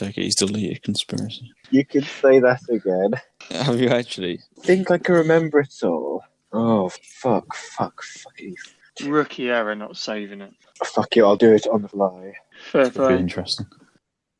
take it he's deleted Conspiracy. You could say that again. Have you actually? I think I can remember it all. Oh, fuck it. Rookie error, not saving it. Fuck it, I'll do it on the fly. Fair It'll be play. interesting.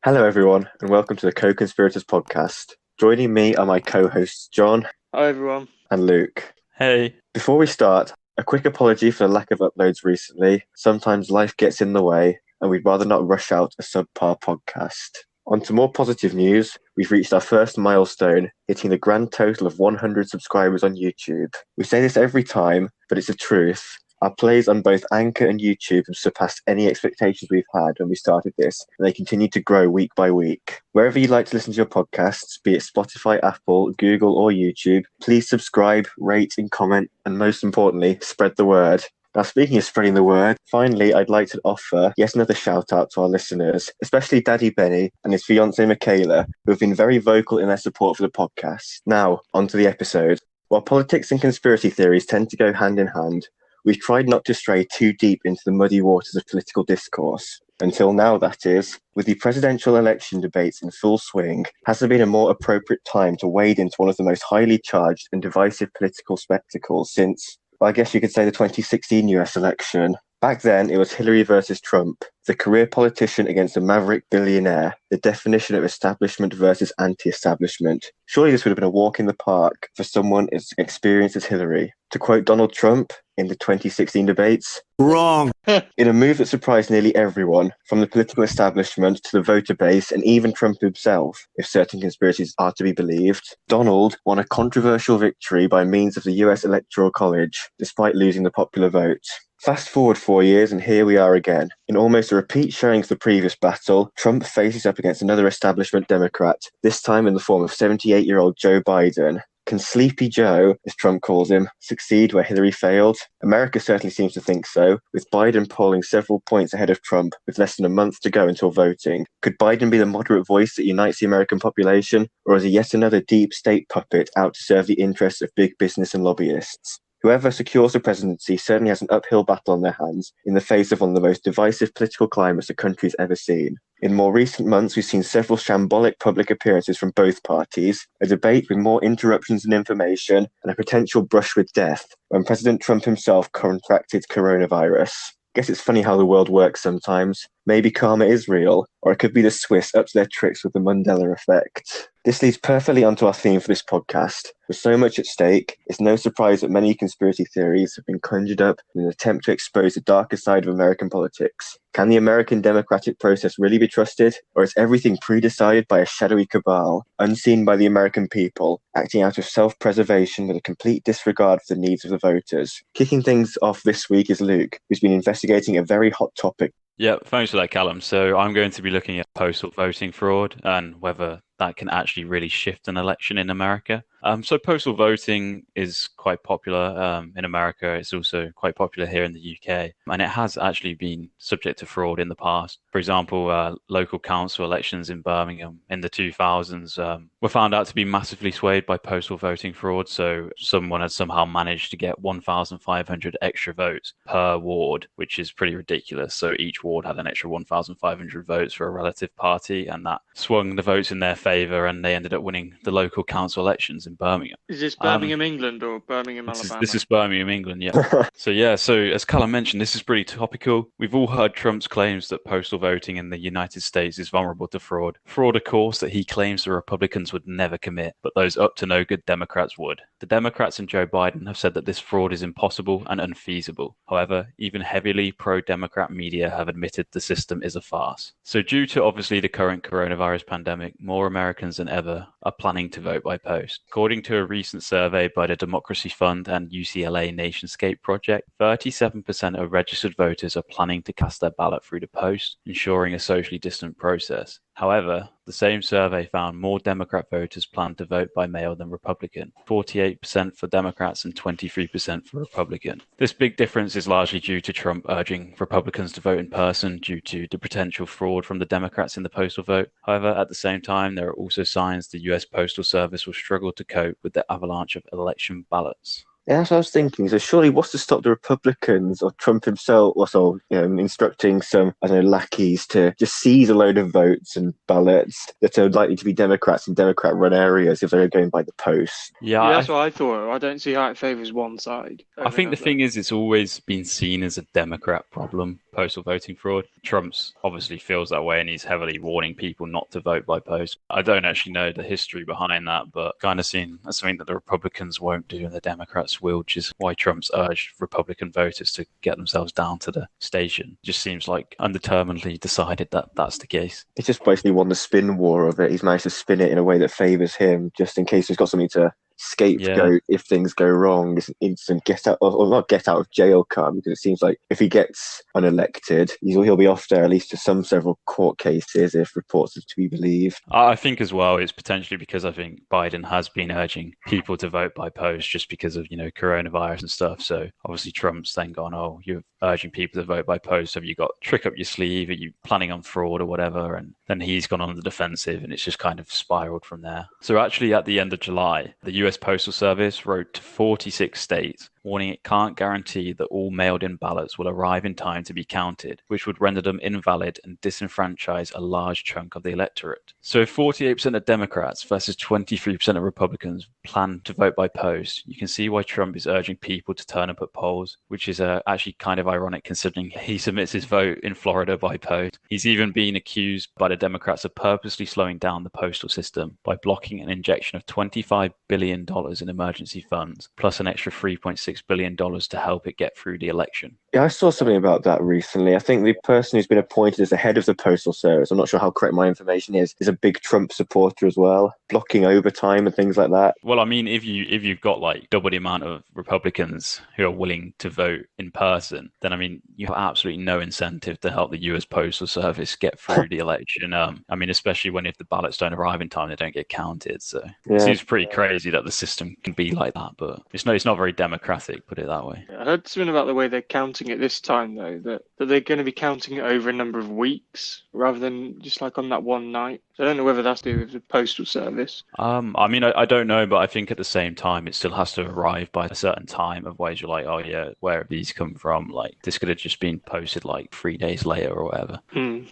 Hello everyone, and welcome to the Co-Conspirators podcast. Joining me are my co-hosts John Hi everyone. and Luke. Hey. Before we start, a quick apology for the lack of uploads recently. Sometimes life gets in the way, and we'd rather not rush out a subpar podcast. On to more positive news, we've reached our first milestone, hitting the grand total of 100 subscribers on YouTube. We say this every time, but it's the truth. Our plays on both Anchor and YouTube have surpassed any expectations we've had when we started this, and they continue to grow week by week. Wherever you'd like to listen to your podcasts, be it Spotify, Apple, Google, or YouTube, please subscribe, rate, and comment, and most importantly, spread the word. Now, speaking of spreading the word, finally, I'd like to offer yet another shout-out to our listeners, especially Daddy Benny and his fiancée Michaela, who have been very vocal in their support for the podcast. Now, on to the episode. While politics and conspiracy theories tend to go hand in hand, we've tried not to stray too deep into the muddy waters of political discourse. Until now, that is. With the presidential election debates in full swing, has there been a more appropriate time to wade into one of the most highly charged and divisive political spectacles since, I guess you could say, the 2016 US election? Back then, it was Hillary versus Trump, the career politician against a maverick billionaire, the definition of establishment versus anti-establishment. Surely this would have been a walk in the park for someone as experienced as Hillary. To quote Donald Trump in the 2016 debates, "Wrong." In a move that surprised nearly everyone, from the political establishment to the voter base and even Trump himself, if certain conspiracies are to be believed, Donald won a controversial victory by means of the US Electoral College, despite losing the popular vote. Fast forward 4 years and here we are again. In almost a repeat showing of the previous battle, Trump faces up against another establishment Democrat, this time in the form of 78-year-old Joe Biden. Can Sleepy Joe, as Trump calls him, succeed where Hillary failed? America certainly seems to think so, with Biden polling several points ahead of Trump with less than a month to go until voting. Could Biden be the moderate voice that unites the American population, or is he yet another deep state puppet out to serve the interests of big business and lobbyists? Whoever secures the presidency certainly has an uphill battle on their hands in the face of one of the most divisive political climates the country's ever seen. In more recent months, we've seen several shambolic public appearances from both parties, a debate with more interruptions in information, and a potential brush with death when President Trump himself contracted coronavirus. Guess it's funny how the world works sometimes. Maybe karma is real, or it could be the Swiss up to their tricks with the Mandela effect. This leads perfectly onto our theme for this podcast. With so much at stake, it's no surprise that many conspiracy theories have been conjured up in an attempt to expose the darker side of American politics. Can the American democratic process really be trusted, or is everything pre-decided by a shadowy cabal, unseen by the American people, acting out of self-preservation with a complete disregard for the needs of the voters? Kicking things off this week is Luke, who's been investigating a very hot topic. Yeah, thanks for that, Calum. So I'm going to be looking at postal voting fraud and whether that can actually really shift an election in America. So postal voting is quite popular in America. It's also quite popular here in the UK, and it has actually been subject to fraud in the past. For example, local council elections in Birmingham in the 2000s were found out to be massively swayed by postal voting fraud. So someone had somehow managed to get 1,500 extra votes per ward, which is pretty ridiculous. So each ward had an extra 1,500 votes for a relative party, and that swung the votes in their favour, and they ended up winning the local council elections in Birmingham. Is this Birmingham, England, or Birmingham, Alabama? This is Birmingham, England, yeah. So as Calum mentioned, this is pretty topical. We've all heard Trump's claims that postal voting in the United States is vulnerable to fraud. Fraud, of course, that he claims the Republicans would never commit, but those up to no good Democrats would. The Democrats and Joe Biden have said that this fraud is impossible and unfeasible. However, even heavily pro-Democrat media have admitted the system is a farce. So due to obviously the current coronavirus pandemic, more Americans than ever are planning to vote by post. According to a recent survey by the Democracy Fund and UCLA Nationscape Project, 37% of registered voters are planning to cast their ballot through the post, ensuring a socially distant process. However, the same survey found more Democrat voters plan to vote by mail than Republican, 48% for Democrats and 23% for Republican. This big difference is largely due to Trump urging Republicans to vote in person due to the potential fraud from the Democrats in the postal vote. However, at the same time, there are also signs the US Postal Service will struggle to cope with the avalanche of election ballots. Yeah, that's what I was thinking. So surely what's to stop the Republicans or Trump himself also instructing some, I don't know, lackeys to just seize a load of votes and ballots that are likely to be Democrats in Democrat-run areas if they're going by the post? Yeah, Yeah, that's what I thought. I don't see how it favours one side I over think the another. thing is, it's always been seen as a Democrat problem, postal voting fraud. Trump's obviously feels that way and he's heavily warning people not to vote by post. I don't actually know the history behind that, but kind of seen as something that the Republicans won't do and the Democrats will, which is why Trump's urged Republican voters to get themselves down to the station. It just seems like undeterminedly decided that that's the case. He's just basically won the spin war of it. He's managed to spin it in a way that favours him, just in case he's got something to scapegoat if things go wrong. It's an instant get out, or not get out of jail card, because it seems like if he gets unelected, he'll be off there at least to several court cases if reports are to be believed. I think as well it's potentially because I think Biden has been urging people to vote by post just because of, coronavirus and stuff. So obviously Trump's then gone, oh, you're urging people to vote by post. Have you got a trick up your sleeve? Are you planning on fraud or whatever? And then he's gone on the defensive and it's just kind of spiraled from there. So actually at the end of July, the US Postal Service wrote to 46 states warning it can't guarantee that all mailed-in ballots will arrive in time to be counted, which would render them invalid and disenfranchise a large chunk of the electorate. So if 48% of Democrats versus 23% of Republicans plan to vote by post, you can see why Trump is urging people to turn up at polls, which is actually kind of ironic considering he submits his vote in Florida by post. He's even been accused by the Democrats of purposely slowing down the postal system by blocking an injection of $25 billion in emergency funds, plus an extra $3.6 billion to help it get through the election. Yeah, I saw something about that recently. I think the person who's been appointed as the head of the Postal Service, I'm not sure how correct my information is a big Trump supporter as well, blocking overtime and things like that. Well, I mean, if you've got like double the amount of Republicans who are willing to vote in person, then I mean, you have absolutely no incentive to help the US Postal Service get through the election. I mean, especially when if the ballots don't arrive in time, they don't get counted. So it seems pretty crazy that the system can be like that, but it's not very democratic, put it that way. I heard something about the way they're counting it this time, though, that they're going to be counting it over a number of weeks rather than just like on that one night. So I don't know whether that's to do with the Postal Service. I mean, I don't know, but I think at the same time, it still has to arrive by a certain time. Otherwise, you're like, oh yeah, where have these come from? Like, this could have just been posted like 3 days later or whatever.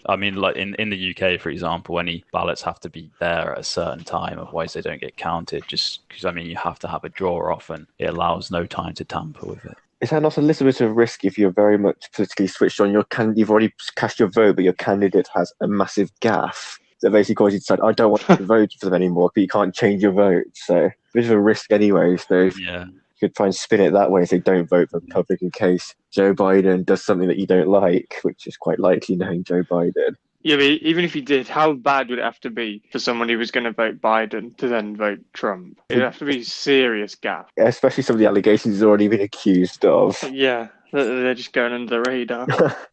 I mean, like in the UK, for example, any ballots have to be there at a certain time. Otherwise, they don't get counted just because, I mean, you have to have a draw off and it allows no time to tamper with it. Is that not a little bit of risk if you're very much politically switched on? You've already cast your vote, but your candidate has a massive gaffe that basically causes you to decide, I don't want to vote for them anymore, but you can't change your vote. So a bit of a risk anyway. So you could try and spin it that way, so don't vote for the public in case Joe Biden does something that you don't like, which is quite likely knowing Joe Biden. Yeah, but even if he did, how bad would it have to be for someone who was going to vote Biden to then vote Trump? It'd have to be serious gap. Especially some of the allegations he's already been accused of. Yeah, they're just going under the radar.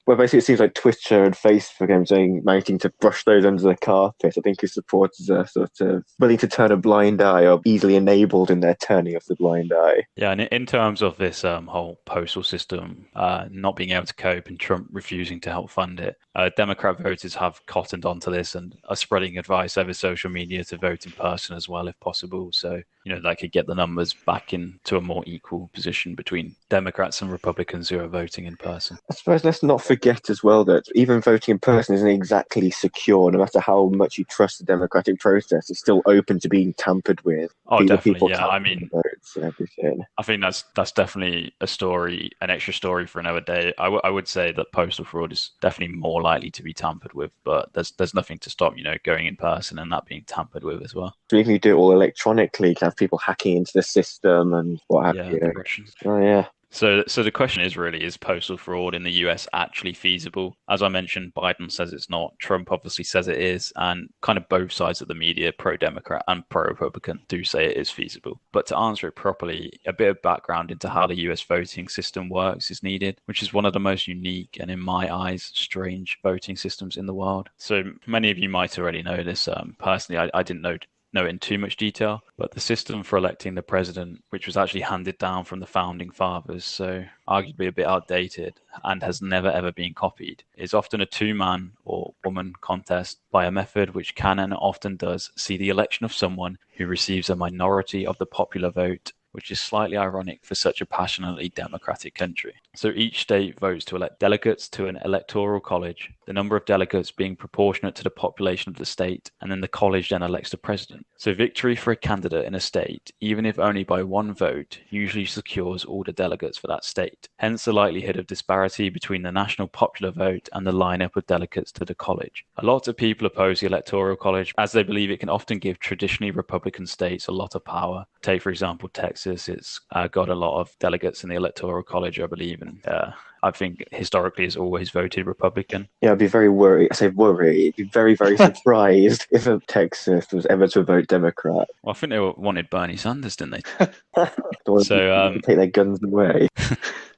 Well, basically, it seems like Twitter and Facebook are managing to brush those under the carpet. I think his supporters are sort of willing to turn a blind eye or easily enabled in their turning of the blind eye. Yeah, and in terms of this whole postal system not being able to cope and Trump refusing to help fund it, Democrat voters have cottoned onto this and are spreading advice over social media to vote in person as well, if possible. So, that could get the numbers back into a more equal position between Democrats and Republicans who are voting in person. I suppose let's not forget as well that even voting in person isn't exactly secure. No matter how much you trust the democratic process, it's still open to being tampered with. Oh, definitely. Yeah, I mean, votes and everything. I think that's definitely an extra story for another day. I would say that postal fraud is definitely more likely to be tampered with, but there's nothing to stop going in person and that being tampered with as well. So even if you do it all electronically, you can have people hacking into the system and what have you. The Russians. Oh yeah. So the question is postal fraud in the US actually feasible? As I mentioned, Biden says it's not. Trump obviously says it is. And kind of both sides of the media, pro-Democrat and pro-Republican, do say it is feasible. But to answer it properly, a bit of background into how the US voting system works is needed, which is one of the most unique and, in my eyes, strange voting systems in the world. So many of you might already know this. Personally, I didn't know it in too much detail, but the system for electing the president, which was actually handed down from the founding fathers, so arguably a bit outdated and has never ever been copied, is often a two-man or woman contest by a method which can and often does see the election of someone who receives a minority of the popular vote which is slightly ironic for such a passionately democratic country. So each state votes to elect delegates to an electoral college, the number of delegates being proportionate to the population of the state, and then the college then elects the president. So victory for a candidate in a state, even if only by one vote, usually secures all the delegates for that state. Hence the likelihood of disparity between the national popular vote and the lineup of delegates to the college. A lot of people oppose the electoral college as they believe it can often give traditionally Republican states a lot of power. Take, for example, Texas. It's got a lot of delegates in the electoral college, I believe, and I think historically has always voted Republican. Yeah, I'd be very worried. I say worried. I'd be very, very surprised if Texas was ever to vote Democrat. Well, I think they wanted Bernie Sanders, didn't they? So take their guns away.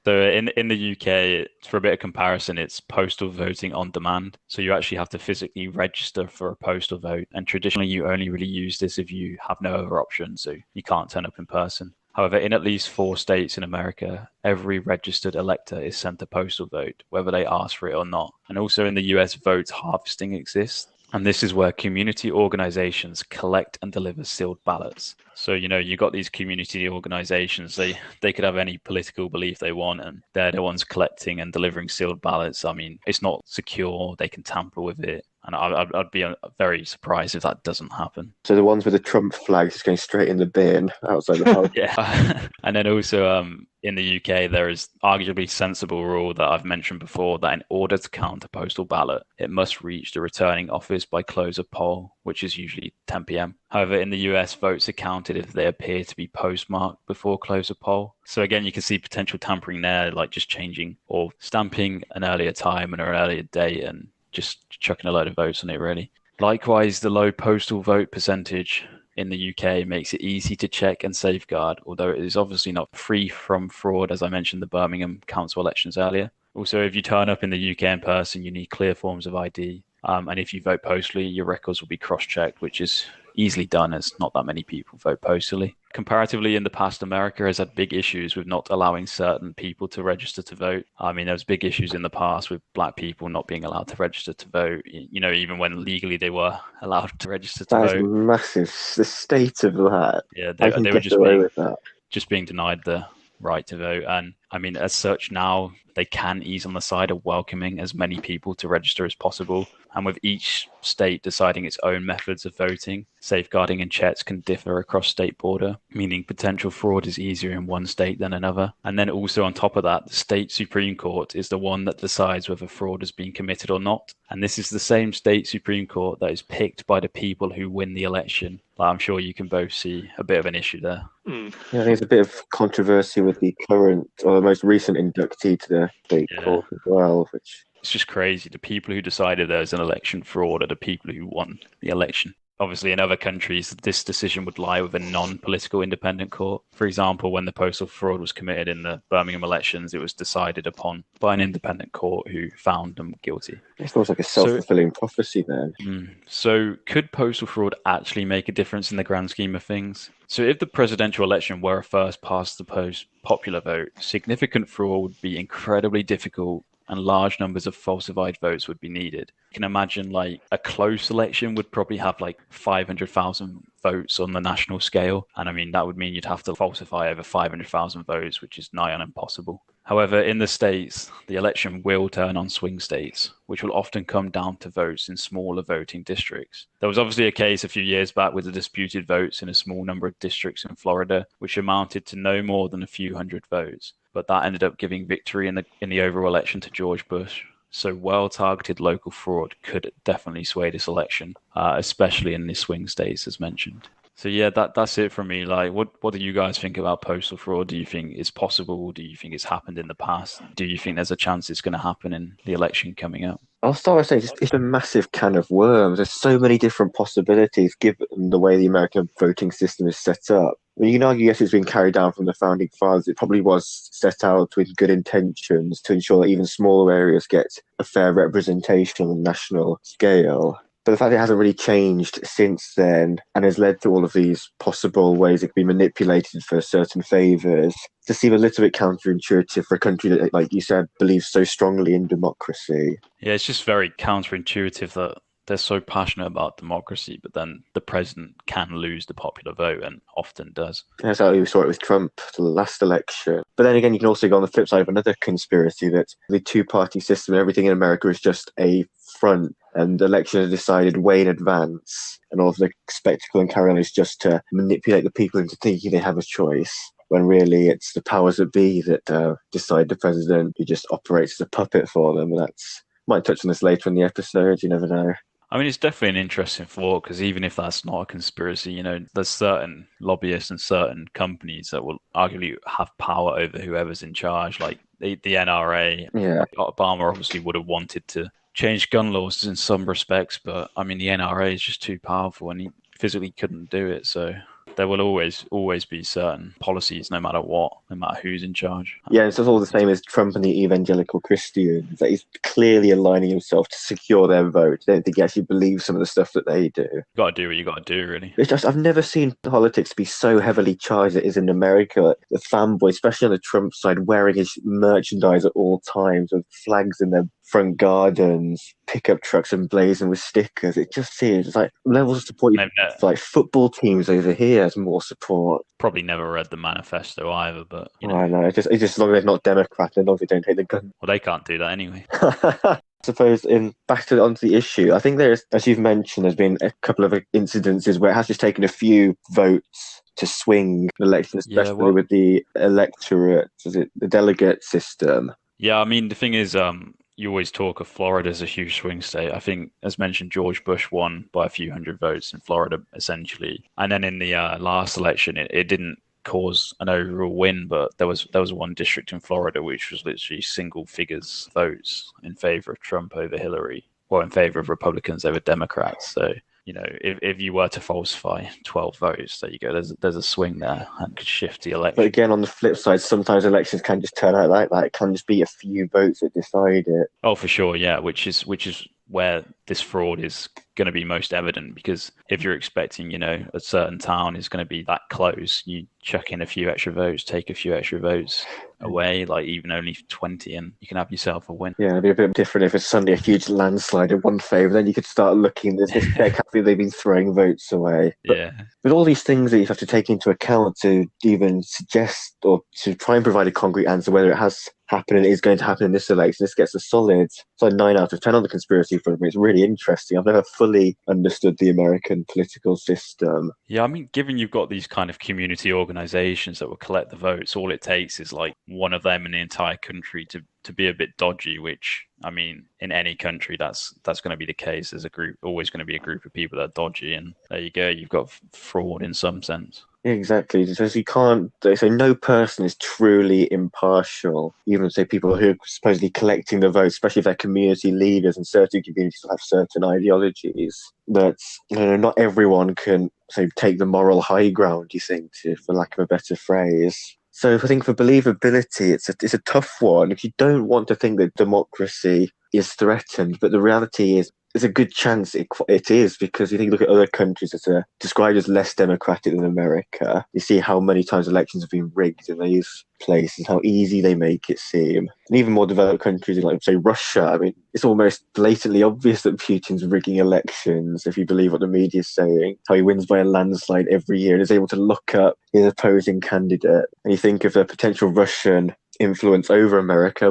So in the UK, for a bit of comparison, it's postal voting on demand. So you actually have to physically register for a postal vote. And traditionally, you only really use this if you have no other option. So you can't turn up in person. However, in at least 4 states in America, every registered elector is sent a postal vote, whether they ask for it or not. And also in the US, vote harvesting exists. And this is where community organizations collect and deliver sealed ballots. So, you got these community organizations, they could have any political belief they want, and they're the ones collecting and delivering sealed ballots. I mean, it's not secure, they can tamper with it. And I'd be very surprised if that doesn't happen. So the ones with the Trump flags just going straight in the bin outside the house. Yeah. And then also in the UK, there is arguably sensible rule that I've mentioned before that in order to count a postal ballot, it must reach the returning office by close of poll, which is usually 10 p.m. However, in the US, votes are counted if they appear to be postmarked before close of poll. So again, you can see potential tampering there, like just changing or stamping an earlier time and an earlier date and just chucking a load of votes on it, really. Likewise, the low postal vote percentage in the UK makes it easy to check and safeguard, although it is obviously not free from fraud, as I mentioned the Birmingham council elections earlier. Also, if you turn up in the UK in person, you need clear forms of ID. And if you vote postally, your records will be cross-checked, which is easily done as not that many people vote postally. Comparatively, in the past, America has had big issues with not allowing certain people to register to vote. I mean, there was big issues in the past with black people not being allowed to register to vote, even when legally they were allowed to register to vote. That is massive. The state of that. Yeah, they were just being denied the right to vote. And I mean, as such, now they can ease on the side of welcoming as many people to register as possible. And with each state deciding its own methods of voting, safeguarding and checks can differ across state border, meaning potential fraud is easier in one state than another. And then also on top of that, the state Supreme Court is the one that decides whether fraud has been committed or not. And this is the same state Supreme Court that is picked by the people who win the election. I'm sure you can both see a bit of an issue there. Yeah, there's a bit of controversy with the current or the most recent inductee to the state court as well, which... It's just crazy. The people who decided there was an election fraud are the people who won the election. Obviously, in other countries, this decision would lie with a non-political independent court. For example, when the postal fraud was committed in the Birmingham elections, it was decided upon by an independent court who found them guilty. It's almost like a self-fulfilling prophecy then. So could postal fraud actually make a difference in the grand scheme of things? So if the presidential election were a first past the post popular vote, significant fraud would be incredibly difficult and large numbers of falsified votes would be needed. You can imagine like a close election would probably have like 500,000 votes on the national scale. And I mean, that would mean you'd have to falsify over 500,000 votes, which is nigh on impossible. However, in the States, the election will turn on swing states, which will often come down to votes in smaller voting districts. There was obviously a case a few years back with the disputed votes in a small number of districts in Florida, which amounted to no more than a few hundred votes. But that ended up giving victory in the overall election to George Bush. So well-targeted local fraud could definitely sway this election, especially in the swing states, as mentioned. So yeah, that's it from me. Like, what do you guys think about postal fraud? Do you think it's possible? Do you think it's happened in the past? Do you think there's a chance it's going to happen in the election coming up? I'll start by saying it's a massive can of worms. There's so many different possibilities given the way the American voting system is set up. I mean, you can argue, yes, it's been carried down from the founding fathers. It probably was set out with good intentions to ensure that even smaller areas get a fair representation on the national scale. But the fact it hasn't really changed since then and has led to all of these possible ways it could be manipulated for certain favours to seem a little bit counterintuitive for a country that, like you said, believes so strongly in democracy. Yeah, it's just very counterintuitive that they're so passionate about democracy, but then the president can lose the popular vote and often does. That's how we saw it with Trump, the last election. But then again, you can also go on the flip side of another conspiracy that the two-party system and everything in America is just a front, and elections are decided way in advance, and all of the spectacle and carry on is just to manipulate the people into thinking they have a choice, when really it's the powers that be that decide the president, who just operates as a puppet for them. And that's, might touch on this later in the episode, you never know. I mean, it's definitely an interesting thought, because even if that's not a conspiracy, there's certain lobbyists and certain companies that will arguably have power over whoever's in charge, like the NRA. Yeah. Obama obviously would have wanted to change gun laws in some respects, but I mean, the NRA is just too powerful and he physically couldn't do it. So there will always be certain policies, no matter what, no matter who's in charge. Yeah, it's all the same as Trump and the evangelical Christians. That he's clearly aligning himself to secure their vote. I don't think he actually believes some of the stuff that they do. You got to do what you got to do, really. It's just, I've never seen politics be so heavily charged as it is in America. Like, the fanboy, especially on the Trump side, wearing his merchandise at all times with flags in their front gardens, pickup trucks emblazoned with stickers. It just seems it's like levels of support. Like football teams over here has more support. Probably never read the manifesto either, but I know. It's just as long as they're not Democrat, as long as they don't take the gun. Well, they can't do that anyway. I suppose onto the issue, I think there's, as you've mentioned, there's been a couple of incidences where it has just taken a few votes to swing an election, especially with the electorate, the delegate system. Yeah, I mean, the thing is, you always talk of Florida as a huge swing state. I think, as mentioned, George Bush won by a few hundred votes in Florida, essentially. And then in the last election, it didn't cause an overall win, but there was one district in Florida which was literally single figures votes in favor of Trump over Hillary, or in favor of Republicans over Democrats. So, if you were to falsify 12 votes, there you go. There's a swing there and could shift the election. But again, on the flip side, sometimes elections can just turn out like that. It can just be a few votes that decide it. Oh, for sure, yeah. Which is where this fraud is going to be most evident, because if you're expecting, a certain town is going to be that close, you chuck in a few extra votes, take a few extra votes away, like even only 20, and you can have yourself a win. Yeah, it'd be a bit different if it's suddenly a huge landslide in one favour. Then you could start looking, there's this check, they've been throwing votes away. But all these things that you have to take into account to even suggest or to try and provide a concrete answer whether it has happened and is going to happen in this election, this gets a solid, it's like 9 out of 10 on the conspiracy front. It's really interesting. I've never fully understood the American political system. Yeah, I mean, given you've got these kind of community organizations that will collect the votes, all it takes is like one of them in the entire country to be a bit dodgy, which, I mean, in any country, that's going to be the case. There's always going to be a group of people that are dodgy, and there you go, you've got fraud in some sense. Exactly. So they say no person is truly impartial. Even say people who are supposedly collecting the votes, especially if they're community leaders, and certain communities will have certain ideologies. But not everyone can take the moral high ground, you think, for lack of a better phrase. So I think for believability, it's a tough one. If you don't want to think that democracy is threatened, but the reality is, there's a good chance it is, because you think, look at other countries that are described as less democratic than America. You see how many times elections have been rigged in these places, how easy they make it seem. And even more developed countries like, say, Russia, I mean, it's almost blatantly obvious that Putin's rigging elections, if you believe what the media is saying, how he wins by a landslide every year and is able to look up his opposing candidate. And you think of a potential Russian influence over America,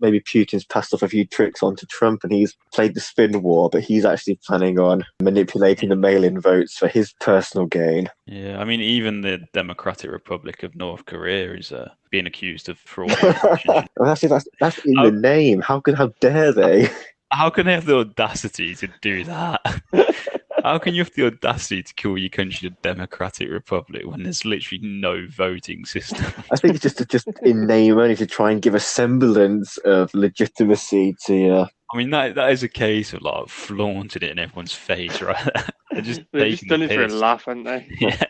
maybe Putin's passed off a few tricks onto Trump and he's played the spin war, but he's actually planning on manipulating the mail-in votes for his personal gain. Yeah, I mean, even the Democratic Republic of North Korea is being accused of fraud. That's in the name. How dare they? How can they have the audacity to do that? How can you have the audacity to call your country the Democratic Republic when there's literally no voting system? I think it's just in name only to try and give a semblance of legitimacy to... I mean, that is a case of like flaunting it in everyone's face, right? They've just done it for a laugh, haven't they? Yeah.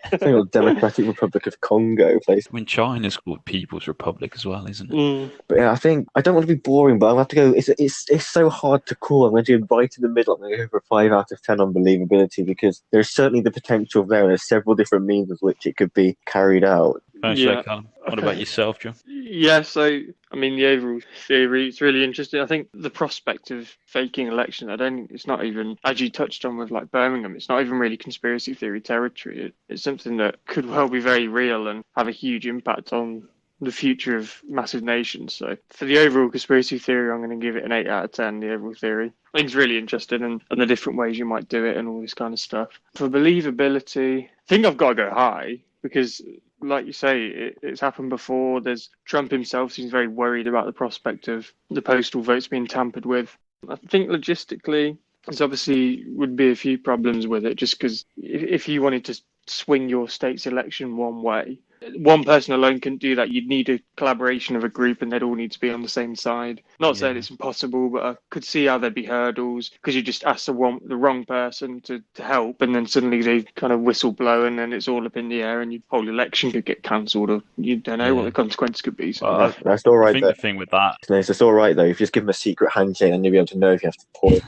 Democratic Republic of Congo place. I mean, China's called People's Republic as well, isn't it? But yeah, I don't want to be boring, but I'll have to go. It's so hard to call. I'm going to go right in the middle. I'm going to go for a 5 out of 10 on believability, because there's certainly the potential there. There's several different means with which it could be carried out. Thanks, Yeah. Calum. What about yourself, John? Yeah, so I mean, the overall theory is really interesting. I think the prospect of faking election, I don't think it's not even, as you touched on with like Birmingham, it's not even really conspiracy theory territory. It's something that could well be very real and have a huge impact on the future of massive nations. So for the overall conspiracy theory, I'm going to give it an 8 out of 10, the overall theory. I think it's really interesting and the different ways you might do it and all this kind of stuff. For believability, I think I've got to go high because like you say, it's happened before. There's Trump himself seems very worried about the prospect of the postal votes being tampered with. I think logistically, there's obviously would be a few problems with it, just because if you wanted to swing your state's election one way, one person alone couldn't do that. You'd need a collaboration of a group and they'd all need to be on the same side. Not saying it's impossible, but I could see how there'd be hurdles because you just ask the wrong person to help and then suddenly they kind of whistle blow and then it's all up in the air and your whole election could get cancelled or you don't know what the consequences could be. So Well, That's all I right. think the thing with that, It's all right though. If you just give them a secret handshake, and you'll be able to know if you have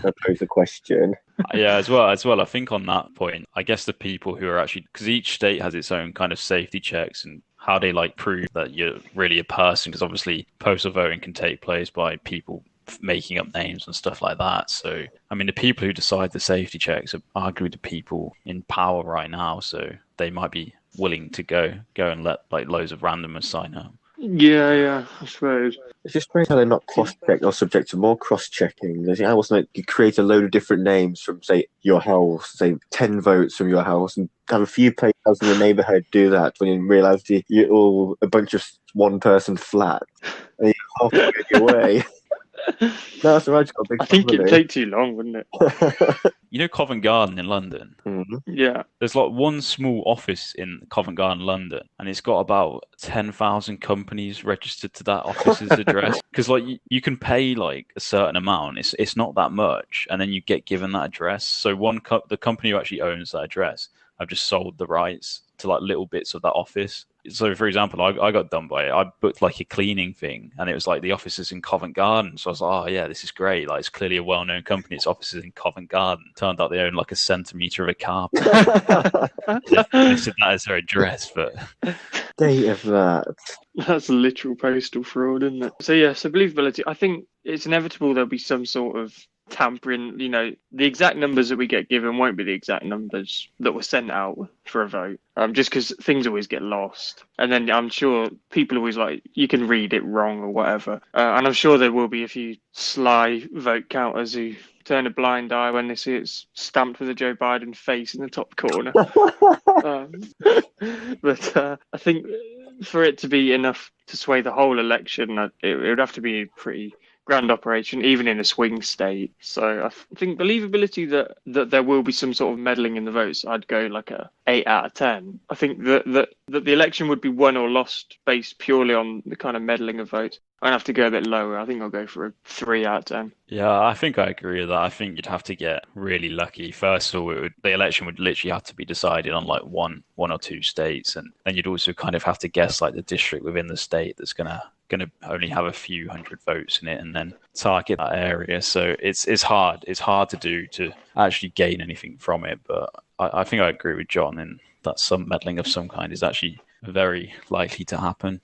to pose the question. yeah, as well. I think on that point, I guess the people who are actually, because each state has its own kind of safety checks and how they like prove that you're really a person, because obviously postal voting can take place by people making up names and stuff like that. So, I mean, the people who decide the safety checks are arguably the people in power right now. So they might be willing to go and let like loads of randomers sign up. yeah, I suppose. It's just strange how they're not cross-checked or subject to more cross-checking. There's also like you create a load of different names from, say, your house, say 10 votes from your house, and have a few places in the neighbourhood do that when in reality you're all a bunch of one-person flat, and you're halfway on your way. No, that's right. I think it'd take too long, wouldn't it? You know Covent Garden in London? Mm-hmm. Yeah. There's like one small office in Covent Garden, London, and it's got about 10,000 companies registered to that office's address. Because like you can pay like a certain amount. It's not that much, and then you get given that address. So the company who actually owns that address have just sold the rights to like little bits of that office. So, for example, I got done by it. I booked like a cleaning thing, and it was like the offices in Covent Garden. So I was like, oh yeah, this is great. Like it's clearly a well-known company. Its offices in Covent Garden. Turned out they own like a centimetre of a carpet. They said that as their address, but Date of that. That's literal postal fraud, isn't it? So yeah, so believability. I think it's inevitable there'll be some sort of tampering. You know, the exact numbers that we get given won't be the exact numbers that were sent out for a vote. Just because things always get lost, and then I'm sure people always like you can read it wrong or whatever. And I'm sure there will be a few sly vote counters who turn a blind eye when they see it's stamped with a Joe Biden face in the top corner. But I think for it to be enough to sway the whole election, it would have to be a pretty grand operation, even in a swing state. So I think believability that there will be some sort of meddling in the votes, I'd go like a 8 out of 10. I think that the election would be won or lost based purely on the kind of meddling of votes. I'd have to go a bit lower. I think I'll go for a 3 out of 10. yeah, I think I agree with that. I think you'd have to get really lucky. First of all, the election would literally have to be decided on like one or two states, and then you'd also kind of have to guess like the district within the state that's gonna only have a few hundred votes in it, and then target that area. So it's hard. It's hard to do to actually gain anything from it. But I think I agree with John in that some meddling of some kind is actually very likely to happen.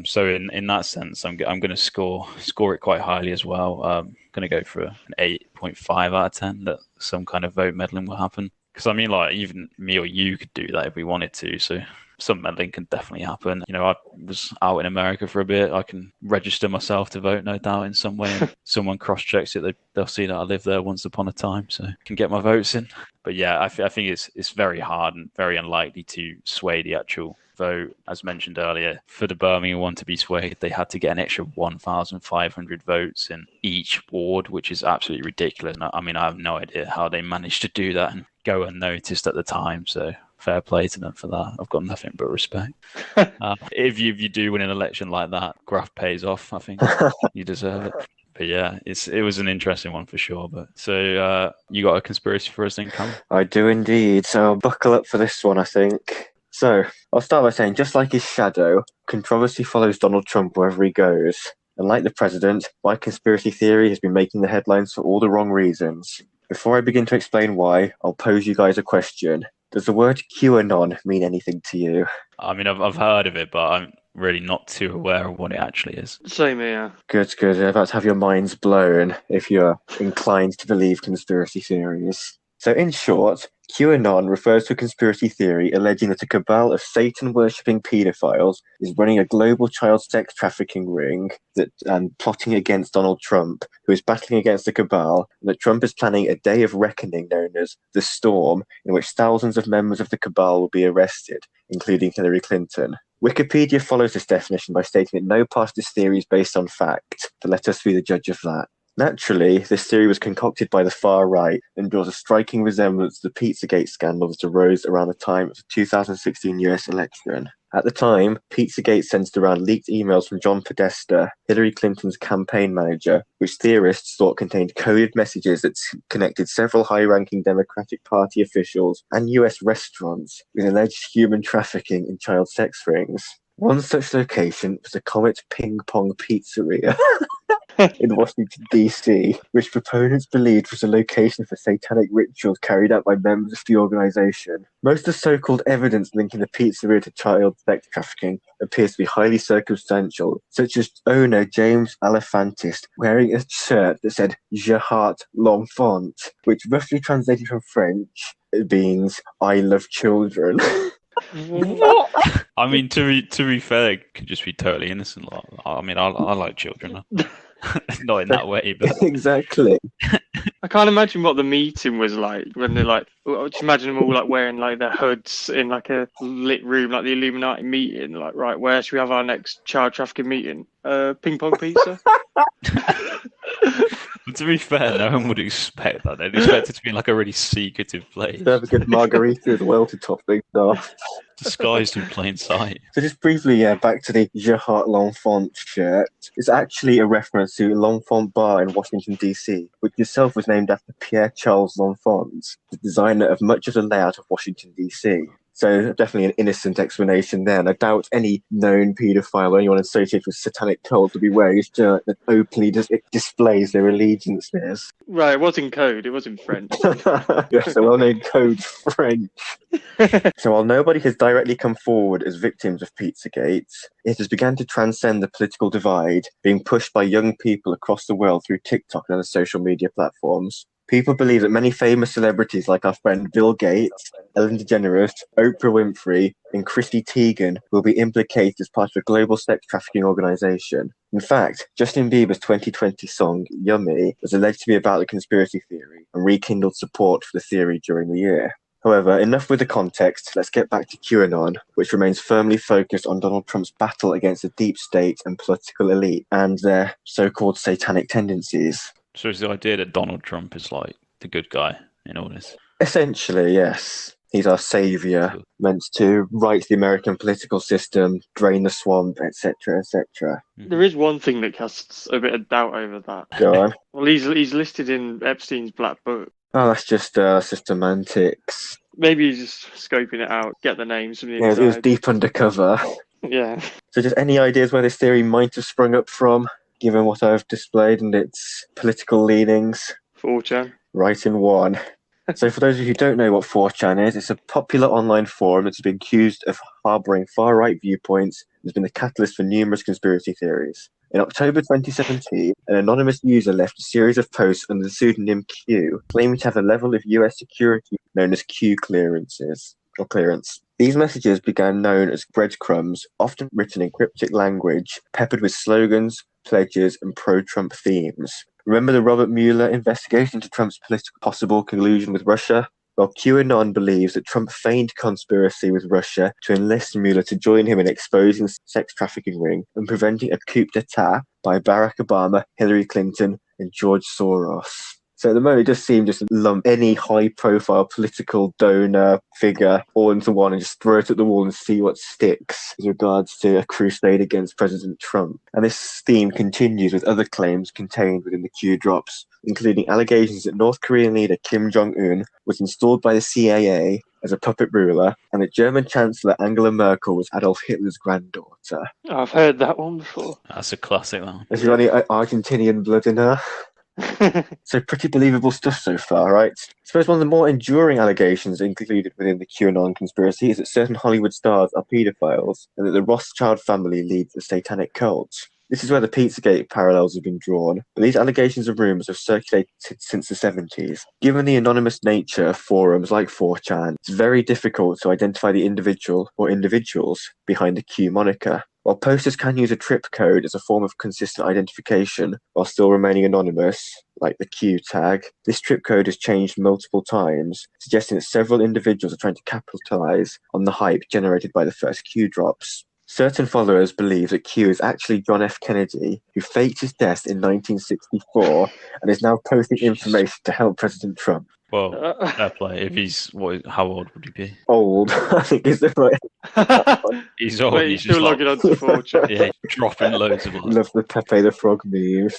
So in that sense, I'm going to score it quite highly as well. I'm going to go for an 8.5 out of 10 that some kind of vote meddling will happen. Because I mean, like even me or you could do that if we wanted to. So some meddling can definitely happen. You know, I was out in America for a bit. I can register myself to vote, no doubt, in some way. And someone cross-checks it, they'll see that I lived there once upon a time, so I can get my votes in. But yeah, I think it's very hard and very unlikely to sway the actual vote. As mentioned earlier, for the Birmingham one to be swayed, they had to get an extra 1,500 votes in each ward, which is absolutely ridiculous. I mean, I have no idea how they managed to do that and go unnoticed at the time, so fair play to them for that. I've got nothing but respect. If you do win an election like that, graft pays off. I think you deserve it. But yeah, it was an interesting one for sure. But so you got a conspiracy for us then, Calum? I do indeed. So buckle up for this one, I think. So I'll start by saying, just like his shadow, controversy follows Donald Trump wherever he goes. And like the president, my conspiracy theory has been making the headlines for all the wrong reasons. Before I begin to explain why, I'll pose you guys a question. Does the word QAnon mean anything to you? I mean, I've heard of it, but I'm really not too aware of what it actually is. Same here. Good. You're about to have your minds blown if you're inclined to believe conspiracy theories. So in short, QAnon refers to a conspiracy theory alleging that a cabal of Satan-worshipping paedophiles is running a global child sex trafficking ring and plotting against Donald Trump, who is battling against the cabal, and that Trump is planning a day of reckoning known as the Storm, in which thousands of members of the cabal will be arrested, including Hillary Clinton. Wikipedia follows this definition by stating that no part of this theory is based on fact, but let us be the judge of that. Naturally, this theory was concocted by the far right and draws a striking resemblance to the Pizzagate scandal that arose around the time of the 2016 US election. At the time, Pizzagate centered around leaked emails from John Podesta, Hillary Clinton's campaign manager, which theorists thought contained coded messages that connected several high-ranking Democratic Party officials and US restaurants with alleged human trafficking and child sex rings. One such location was the Comet Ping Pong Pizzeria in Washington, D.C., which proponents believed was a location for satanic rituals carried out by members of the organization. Most of the so-called evidence linking the pizzeria to child sex trafficking appears to be highly circumstantial, such as owner James Alefantis wearing a shirt that said "Je heart l'enfant," which roughly translated from French means "I love children." What? I mean, to be fair, it could just be totally innocent. I mean, I like children. Not in that way, but Exactly. I can't imagine what the meeting was like when they're like. Just imagine them all like wearing like their hoods in like a lit room, like the Illuminati meeting. Like, right, where should we have our next child trafficking meeting? Ping pong pizza. But to be fair, no one would expect that. They'd expect it to be like a really secretive place, They have a good margarita as well to top things off. disguised in plain sight. So just briefly, back to the Je heart l'enfant shirt. It's actually a reference to L'Enfant Bar in Washington, D.C., which itself was named after Pierre-Charles L'Enfant, the designer of much of the layout of Washington, D.C. So definitely an innocent explanation there. And I doubt any known paedophile or anyone associated with satanic cults would be wearing a shirt that openly displays their allegiance there. Right, it was in code. It was in French. Yes, a well-known code French. So while nobody has directly come forward as victims of Pizzagate, it has begun to transcend the political divide, being pushed by young people across the world through TikTok and other social media platforms. People believe that many famous celebrities like our friend Bill Gates, Ellen DeGeneres, Oprah Winfrey, and Chrissy Teigen will be implicated as part of a global sex trafficking organization. In fact, Justin Bieber's 2020 song, Yummy, was alleged to be about the conspiracy theory and rekindled support for the theory during the year. However, enough with the context, let's get back to QAnon, which remains firmly focused on Donald Trump's battle against the deep state and political elite and their so-called satanic tendencies. So it's the idea that Donald Trump is like the good guy in all this. Essentially, yes. He's our savior, meant to right the American political system, drain the swamp, etc., etc. There is one thing that casts a bit of doubt over that. Go on. Well, he's listed in Epstein's black book. Oh, that's just semantics. Maybe he's just scoping it out, get the names from the Yeah, it was inside. deep undercover. Yeah. So just any ideas where this theory might have sprung up from, given what I've displayed and its political leanings? 4chan. Right in one. So for those of you who don't know what 4chan is, it's a popular online forum that's been accused of harbouring far-right viewpoints and has been the catalyst for numerous conspiracy theories. In October 2017, an anonymous user left a series of posts under the pseudonym Q, claiming to have a level of US security known as Q clearance. These messages began known as breadcrumbs, often written in cryptic language, peppered with slogans, pledges, and pro-Trump themes. Remember the Robert Mueller investigation into Trump's possible collusion with Russia? Well, QAnon believes that Trump feigned conspiracy with Russia to enlist Mueller to join him in exposing the sex trafficking ring and preventing a coup d'etat by Barack Obama, Hillary Clinton, and George Soros. So at the moment, it does seem just to lump any high-profile political donor figure all into one and just throw it at the wall and see what sticks with regards to a crusade against President Trump. And this theme continues with other claims contained within the Q drops, including allegations that North Korean leader Kim Jong-un was installed by the CIA as a puppet ruler, and that German Chancellor Angela Merkel was Adolf Hitler's granddaughter. I've heard that one before. That's a classic, though. Has she got any Argentinian blood in her? So pretty believable stuff so far, right? I suppose one of the more enduring allegations included within the QAnon conspiracy is that certain Hollywood stars are paedophiles and that the Rothschild family leads a satanic cult. This is where the Pizzagate parallels have been drawn, but these allegations and rumours have circulated since the 70s. Given the anonymous nature of forums like 4chan, it's very difficult to identify the individual or individuals behind the Q moniker. While posters can use a trip code as a form of consistent identification while still remaining anonymous, like the Q tag, this trip code has changed multiple times, suggesting that several individuals are trying to capitalize on the hype generated by the first Q drops. Certain followers believe that Q is actually John F. Kennedy, who faked his death in 1964 and is now posting information to help President Trump. Well, fair play. If he's how old would he be? Old, I think is the right. He's old. Wait, he's still logging on to 4chan. Yeah, dropping loads of Love the Pepe the Frog memes.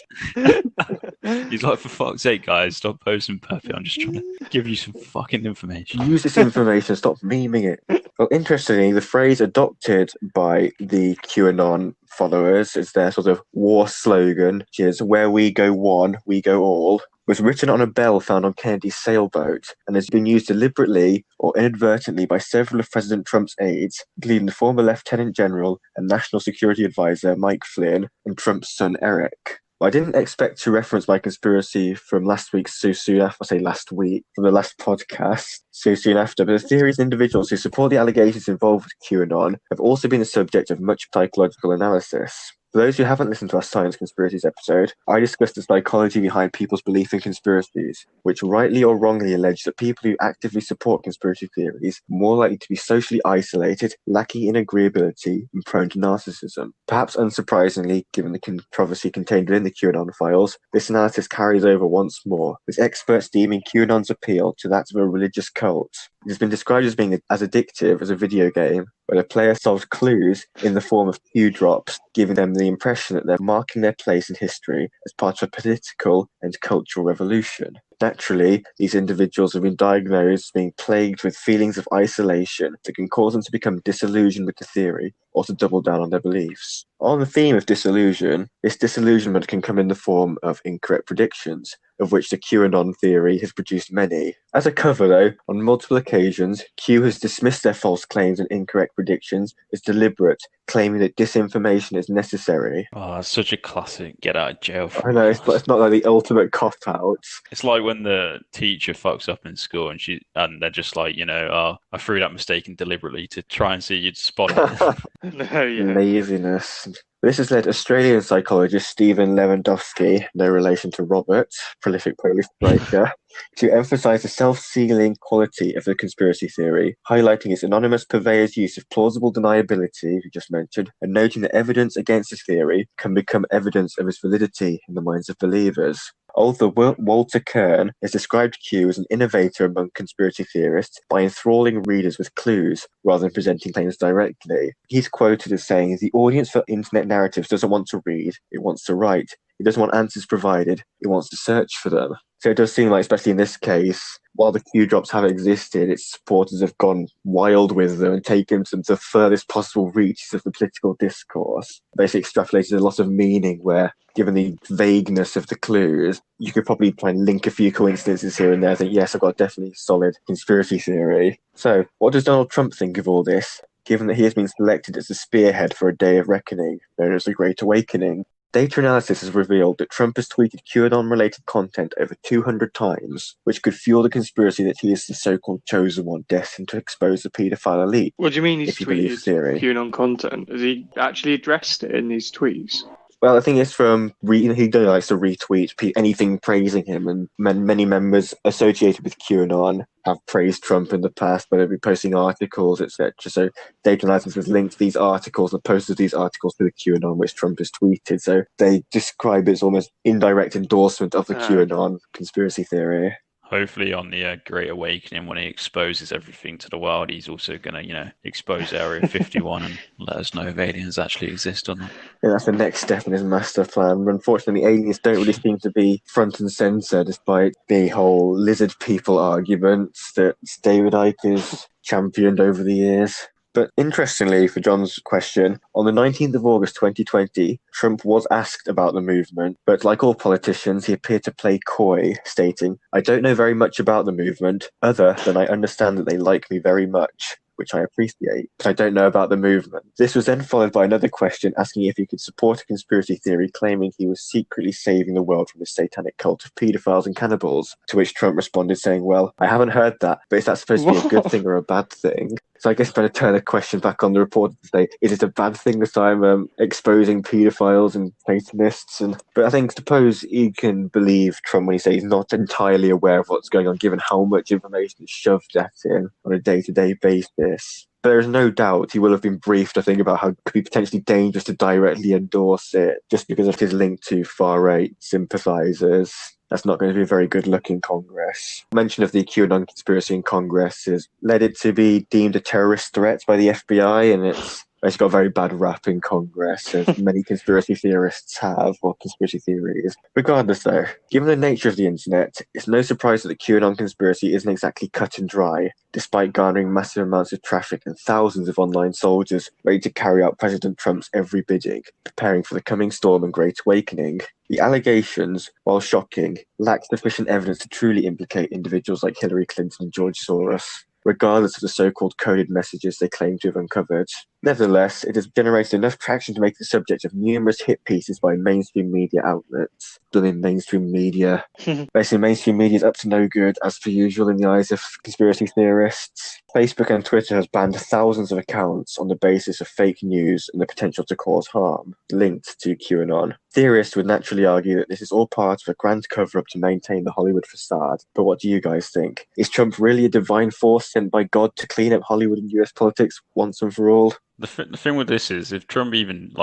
He's like, for fuck's sake, guys, stop posting Pepe. I'm just trying to give you some fucking information. Use this information, stop memeing it. Well, interestingly, the phrase adopted by the QAnon followers as their sort of war slogan, which is "Where we go one, we go all," was written on a bell found on Kennedy's sailboat and has been used deliberately or inadvertently by several of President Trump's aides, including the former Lieutenant General and National Security Advisor Mike Flynn and Trump's son Eric. I didn't expect to reference my conspiracy from last week's So Soon After, I say last week, from the last podcast, So Soon After, but the theories and individuals who support the allegations involved with QAnon have also been the subject of much psychological analysis. For those who haven't listened to our Science Conspiracies episode, I discussed the psychology behind people's belief in conspiracies, which rightly or wrongly allege that people who actively support conspiracy theories are more likely to be socially isolated, lacking in agreeability, and prone to narcissism. Perhaps unsurprisingly, given the controversy contained within the QAnon files, this analysis carries over once more, with experts deeming QAnon's appeal to that of a religious cult. It has been described as being as addictive as a video game, where the player solves clues in the form of Q drops, giving them the impression that they're marking their place in history as part of a political and cultural revolution. Naturally, these individuals have been diagnosed as being plagued with feelings of isolation that can cause them to become disillusioned with the theory or to double down on their beliefs. On the theme of disillusion, this disillusionment can come in the form of incorrect predictions, of which the QAnon theory has produced many. As a cover, though, on multiple occasions, Q has dismissed their false claims and incorrect predictions as deliberate, claiming that disinformation is necessary. Oh, it's such a classic get out of jail. I know, it's not like the ultimate cop-out. It's like when the teacher fucks up in school and they're just like, I threw that mistake in deliberately to try and see you'd spot it. No, yeah. Laziness. This has led Australian psychologist Stephen Lewandowski, no relation to Robert, prolific Polish striker, to emphasize the self-sealing quality of the conspiracy theory, highlighting its anonymous purveyor's use of plausible deniability, we just mentioned, and noting that evidence against the theory can become evidence of its validity in the minds of believers. Author Walter Kern has described Q as an innovator among conspiracy theorists by enthralling readers with clues rather than presenting claims directly. He's quoted as saying, "The audience for internet narratives doesn't want to read, it wants to write. It doesn't want answers provided, it wants to search for them." So it does seem like, especially in this case, while the Q drops have existed, its supporters have gone wild with them and taken them to the furthest possible reaches of the political discourse. Basically extrapolated a lot of meaning where, given the vagueness of the clues, you could probably try and link a few coincidences here and there and think, yes, I've got a definitely solid conspiracy theory. So, what does Donald Trump think of all this, given that he has been selected as the spearhead for a day of reckoning, known as the Great Awakening? Data analysis has revealed that Trump has tweeted QAnon-related content over 200 times, which could fuel the conspiracy that he is the so-called chosen one destined to expose the paedophile elite. What do you mean he's tweeted theory? QAnon content? Has he actually addressed it in these tweets? Well, I think it's from he likes to retweet anything praising him, and many members associated with QAnon have praised Trump in the past, whether they'll be posting articles, etc. So data analysis has linked these articles and posted these articles to the QAnon which Trump has tweeted. So they describe it as almost indirect endorsement of the QAnon conspiracy theory. Hopefully on the Great Awakening, when he exposes everything to the world, he's also going to, expose Area 51 and let us know if aliens actually exist or not. Yeah, that's the next step in his master plan. Unfortunately, aliens don't really seem to be front and centre, despite the whole lizard people arguments that David Icke has championed over the years. But interestingly, for John's question, on the 19th of August 2020, Trump was asked about the movement, but like all politicians, he appeared to play coy, stating, "I don't know very much about the movement, other than I understand that they like me very much, which I appreciate, but I don't know about the movement." This was then followed by another question asking if he could support a conspiracy theory claiming he was secretly saving the world from a satanic cult of paedophiles and cannibals, to which Trump responded saying, "Well, I haven't heard that, but is that supposed to be a good thing or a bad thing?" So I guess trying to turn the question back on the reporter to say, is it a bad thing that I'm exposing paedophiles and Satanists? But I think suppose you can believe Trump when he says he's not entirely aware of what's going on, given how much information is shoved at him on a day-to-day basis. But there is no doubt he will have been briefed, I think, about how it could be potentially dangerous to directly endorse it, just because of his link to far-right sympathisers. That's not going to be a very good look in Congress. Mention of the Qanon conspiracy in Congress has led it to be deemed a terrorist threat by the FBI, and it's got a very bad rap in Congress, as many conspiracy theorists have, or conspiracy theories. Regardless, though, given the nature of the internet, it's no surprise that the QAnon conspiracy isn't exactly cut and dry, despite garnering massive amounts of traffic and thousands of online soldiers ready to carry out President Trump's every bidding, preparing for the coming storm and Great Awakening. The allegations, while shocking, lack sufficient evidence to truly implicate individuals like Hillary Clinton and George Soros, regardless of the so-called coded messages they claim to have uncovered. Nevertheless, it has generated enough traction to make the subject of numerous hit pieces by mainstream media outlets. Blooming mainstream media. Basically, mainstream media is up to no good, as per usual in the eyes of conspiracy theorists. Facebook and Twitter has banned thousands of accounts on the basis of fake news and the potential to cause harm, linked to QAnon. Theorists would naturally argue that this is all part of a grand cover-up to maintain the Hollywood facade. But what do you guys think? Is Trump really a divine force sent by God to clean up Hollywood and US politics once and for all? The thing with this is, if Trump even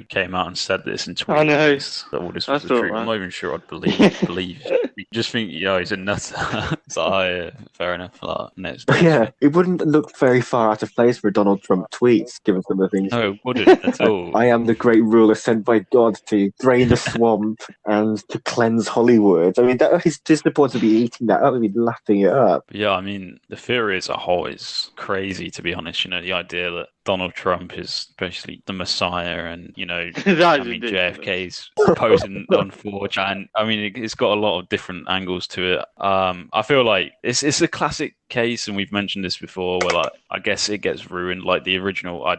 came out and said this and I know. tweeted that all this was the truth, I'm not even sure I'd believe. You just think, he's a nutter. It's like, fair enough. Next. Yeah, it wouldn't look very far out of place for Donald Trump tweets, given some of the things. No, it wouldn't at all. I am the great ruler sent by God to drain the swamp and to cleanse Hollywood. I mean, his supporters would be eating that up, they'd be lapping it up. Yeah, I mean, the theory as a whole is crazy, to be honest. The idea that Donald Trump is basically the Messiah, and JFK's posting on 4chan. I mean, it's got a lot of different angles to it. I feel like it's a classic case, and we've mentioned this before, where I guess it gets ruined. Like the original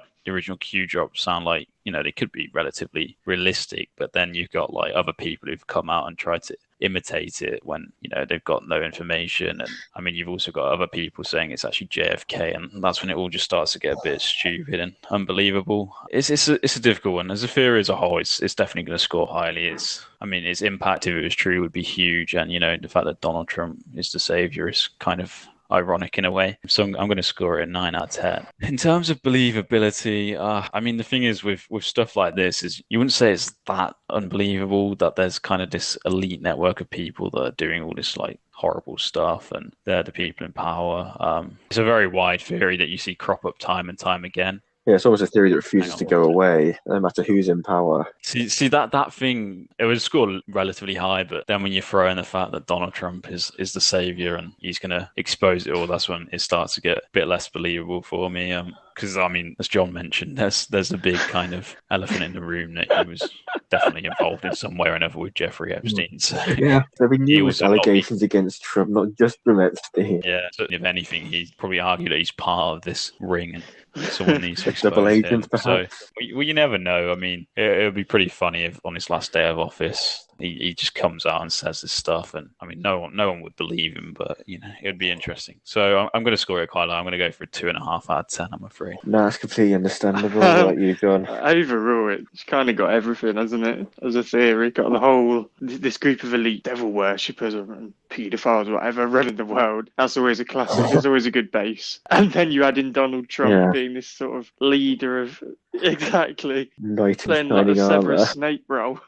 Q drops sound like they could be relatively realistic, but then you've got other people who've come out and tried to imitate it when they've got no information. And I mean, you've also got other people saying it's actually JFK, and that's when it all just starts to get a bit stupid and unbelievable. It's a difficult one. As a theory as a whole, it's definitely going to score highly. Its impact, if it was true, would be huge. And the fact that Donald Trump is the savior is kind of ironic in a way. So I'm going to score it a 9 out of 10. In terms of believability, the thing is with stuff like this is you wouldn't say it's that unbelievable that there's kind of this elite network of people that are doing all this horrible stuff, and they're the people in power. It's a very wide theory that you see crop up time and time again. Yeah, it's always a theory that refuses to go away, no matter who's in power. See that thing, it would score relatively high, but then when you throw in the fact that Donald Trump is the savior and he's going to expose it all, that's when it starts to get a bit less believable for me. Because as John mentioned, there's a big kind of elephant in the room that he was definitely involved in some way or another with Jeffrey Epstein. So yeah, there have been numerous allegations against Trump, not just from Epstein. Yeah, so if anything, he'd probably argue that he's part of this ring and someone needs to expose double agent, him. perhaps. So you never know. I mean, it would be pretty funny if on his last day of office he just comes out and says this stuff, and I mean, no one would believe him, but it would be interesting. So I'm going to score it quite low. I'm going to go for a 2.5 out of 10. I'm afraid. No, that's completely understandable. Like you, John. Overall, it's kind of got everything, hasn't it? As a theory, got the whole this group of elite devil worshippers and paedophiles, whatever, running the world. That's always a classic. It's always a good base. And then you add in Donald Trump being this sort of leader of exactly playing like a Severus Snape role.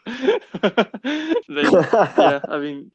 And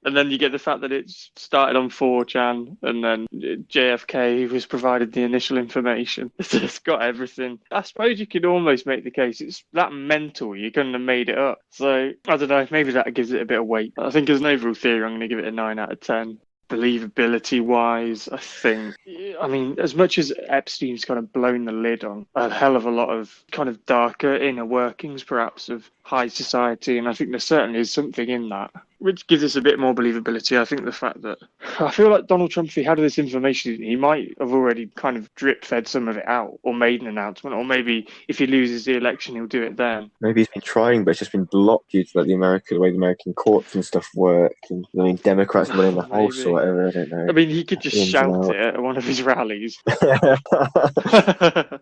then you get the fact that it's started on 4chan, and then JFK was provided the initial information. It's got everything. I suppose you could almost make the case it's that mental you couldn't have made it up. So I don't know, maybe that gives it a bit of weight. I think as an overall theory, I'm going to give it a 9 out of 10. Believability wise, I think I mean, as much as Epstein's kind of blown the lid on a hell of a lot of kind of darker inner workings, perhaps, of high society, and I think there certainly is something in that, which gives us a bit more believability. I think the fact that I feel like Donald Trump, if he had this information, he might have already kind of drip fed some of it out or made an announcement, or maybe if he loses the election, he'll do it then. Maybe he's been trying, but it's just been blocked due to like, the way the American courts and stuff work. And I mean, Democrats winning the House or whatever, I don't know. I mean, he could just shout it at one of his rallies.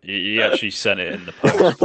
He actually sent it in the post.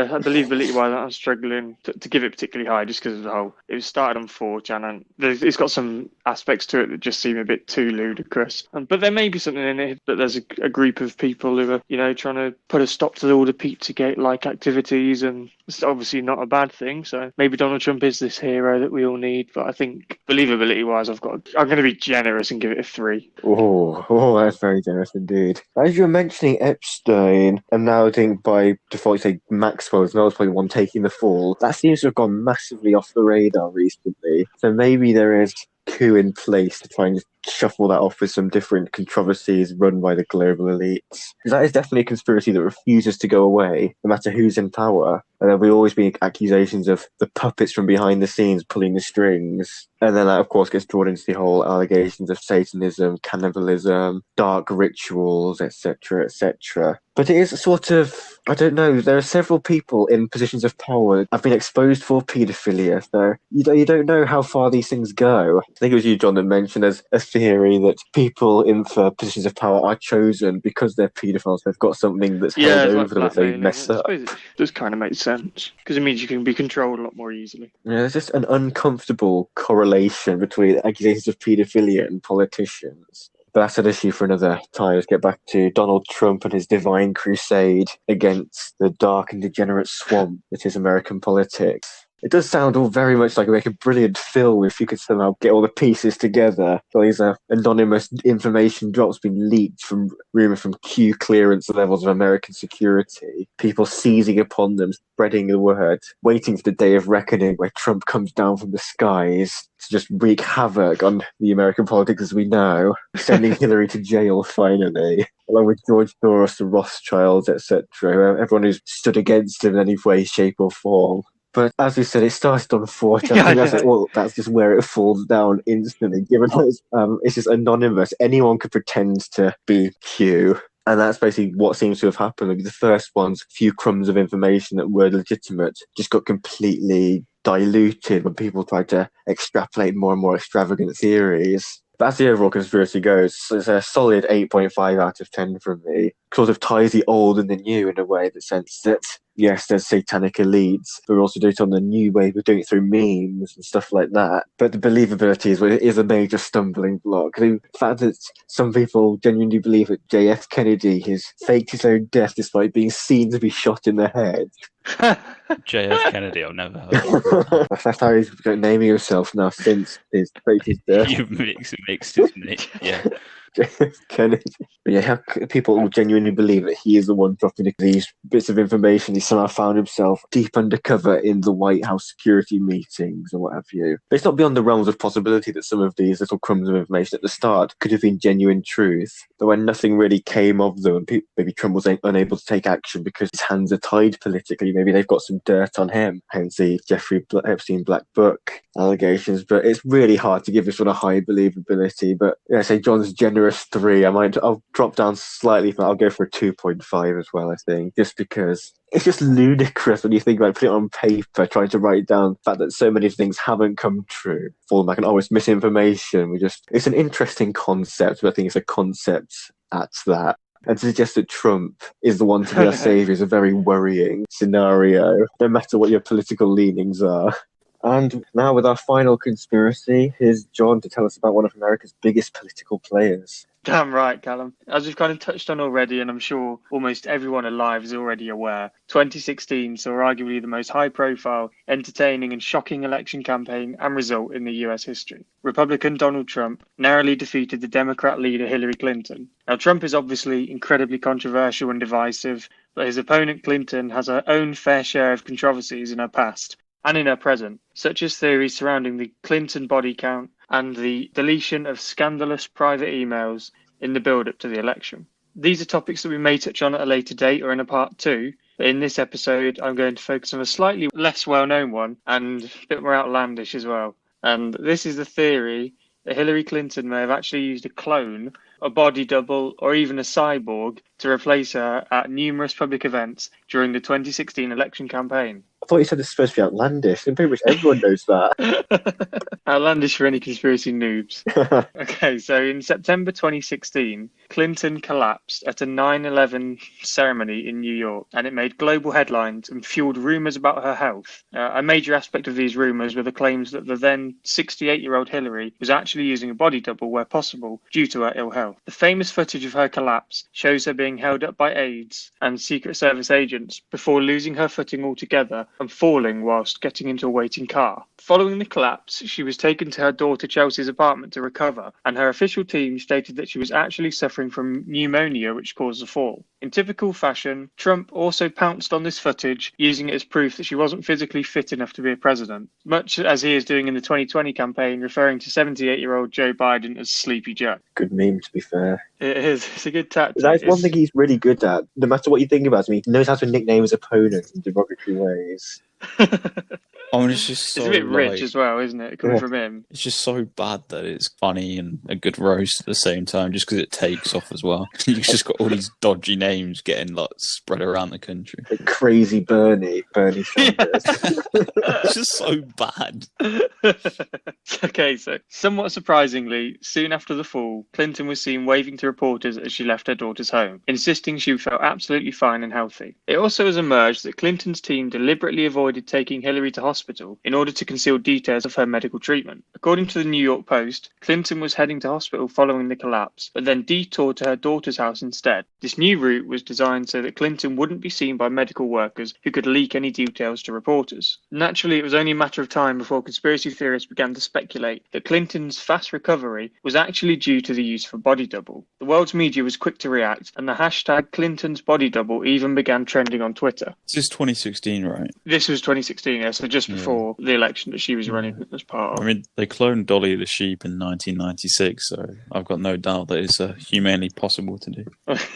Believability-wise, I'm struggling to give it particularly high just because of the whole. It was started on 4chan, and it's got some aspects to it that just seem a bit too ludicrous. But there may be something in it. But there's a group of people who are, trying to put a stop to all the Pizzagate-like activities, and it's obviously not a bad thing. So maybe Donald Trump is this hero that we all need. But I think believability-wise, I'm going to be generous and give it a 3. Oh, that's very generous indeed. As you were mentioning Epstein, and now I think by default you say Maxwell is probably the one taking the fall. That seems to have gone massively off the radar recently. So maybe there is coup in place to try and just shuffle that off with some different controversies run by the global elites. Because that is definitely a conspiracy that refuses to go away, no matter who's in power. And there will always be accusations of the puppets from behind the scenes pulling the strings. And then that, of course, gets drawn into the whole allegations of Satanism, cannibalism, dark rituals, etc., etc. But it is sort of, I don't know, there are several people in positions of power that have been exposed for paedophilia. So you don't know how far these things go. I think it was you, John, that mentioned there's a theory that people in for positions of power are chosen because they're paedophiles. They've got something that's held over them if they mess up. I suppose it does kind of make sense because it means you can be controlled a lot more easily. Yeah, there's just an uncomfortable correlation between accusations of paedophilia and politicians. But that's an issue for another time. Let's get back to Donald Trump and his divine crusade against the dark and degenerate swamp that is American politics. It does sound all very much like a brilliant film if you could somehow get all the pieces together. All these anonymous information drops being leaked from rumour from Q clearance levels of American security. People seizing upon them, spreading the word, waiting for the day of reckoning where Trump comes down from the skies to just wreak havoc on the American politics as we know, sending Hillary to jail finally, along with George Soros, the Rothschilds, etc. Everyone who's stood against him in any way, shape or form. But as we said, it started on 4chan. That's just where it falls down instantly. Given that it's just anonymous, anyone could pretend to be Q. And that's basically what seems to have happened. Like the first ones, few crumbs of information that were legitimate, just got completely diluted when people tried to extrapolate more and more extravagant theories. But as the overall conspiracy goes, it's a solid 8.5 out of 10 from me. Sort of ties the old and the new in a way, in the sense that, yes, there's satanic elites, but we also do it on the new way. We're doing it through memes and stuff like that. But the believability is a major stumbling block. The fact that some people genuinely believe that J.F. Kennedy has faked his own death despite being seen to be shot in the head. J.F. Kennedy, I've never heard of. That's how he's naming himself now since his faked his death. You mixed his name, yeah. Kennedy. But yeah, how people genuinely believe that he is the one dropping these bits of information. He somehow found himself deep undercover in the White House security meetings and what have you. But it's not beyond the realms of possibility that some of these little crumbs of information at the start could have been genuine truth. But when nothing really came of them, maybe Trump was unable to take action because his hands are tied politically. Maybe they've got some dirt on him, hence the Jeffrey Epstein Black Book allegations. But it's really hard to give this one a high believability. But yeah, say John's generous 3. I'll drop down slightly, but I'll go for a 2.5 as well, I think, just because it's just ludicrous when you think about it, put it on paper, trying to write down the fact that so many things haven't come true. Falling back on, it's misinformation. It's an interesting concept, but I think it's a concept at that. And to suggest that Trump is the one to be our saviour is a very worrying scenario, no matter what your political leanings are. And now with our final conspiracy, here's John to tell us about one of America's biggest political players. Damn right, Calum. As we've kind of touched on already, and I'm sure almost everyone alive is already aware, 2016 saw arguably the most high-profile, entertaining and shocking election campaign and result in the US history. Republican Donald Trump narrowly defeated the Democrat leader Hillary Clinton. Now, Trump is obviously incredibly controversial and divisive, but his opponent Clinton has her own fair share of controversies in her past and in her present, such as theories surrounding the Clinton body count and the deletion of scandalous private emails in the build-up to the election. These are topics that we may touch on at a later date or in a part 2, but in this episode I'm going to focus on a slightly less well-known one and a bit more outlandish as well. And this is the theory that Hillary Clinton may have actually used a clone, a body double, or even a cyborg to replace her at numerous public events during the 2016 election campaign. I thought you said this was supposed to be outlandish, and pretty much everyone knows that. Outlandish for any conspiracy noobs. Okay, so in September 2016, Clinton collapsed at a 9/11 ceremony in New York, and it made global headlines and fueled rumours about her health. A major aspect of these rumours were the claims that the then 68-year-old Hillary was actually using a body double where possible due to her ill health. The famous footage of her collapse shows her being held up by aides and Secret Service agents before losing her footing altogether and falling whilst getting into a waiting car. Following the collapse, she was taken to her daughter Chelsea's apartment to recover, and her official team stated that she was actually suffering from pneumonia which caused the fall. In typical fashion, Trump also pounced on this footage, using it as proof that she wasn't physically fit enough to be a president, much as he is doing in the 2020 campaign, referring to 78-year-old Joe Biden as Sleepy Joe. Good meme, to be fair. It is. It's a good tactic. That's one thing he's really good at. No matter what you think about him, he knows how to nickname his opponents in derogatory ways. I mean, it's just so, it's a bit rich as well, isn't it? Coming from him. It's just so bad that it's funny and a good roast at the same time, just because it takes off as well. You've just got all these dodgy names getting like spread around the country. Like crazy Bernie Sanders. It's just so bad. Okay, so somewhat surprisingly, soon after the fall, Clinton was seen waving to reporters as she left her daughter's home, insisting she felt absolutely fine and healthy. It also has emerged that Clinton's team deliberately avoided taking Hillary to hospital in order to conceal details of her medical treatment. According to the New York Post, Clinton was heading to hospital following the collapse, but then detoured to her daughter's house instead. This new route was designed so that Clinton wouldn't be seen by medical workers who could leak any details to reporters. Naturally, it was only a matter of time before conspiracy theorists began to speculate that Clinton's fast recovery was actually due to the use of a body double. The world's media was quick to react, and the hashtag Clinton's body double even began trending on Twitter. This is 2016, right? This was 2016, yeah, so just before the election that she was running as part of. I mean, they cloned Dolly the sheep in 1996, so I've got no doubt that it's humanly possible to do.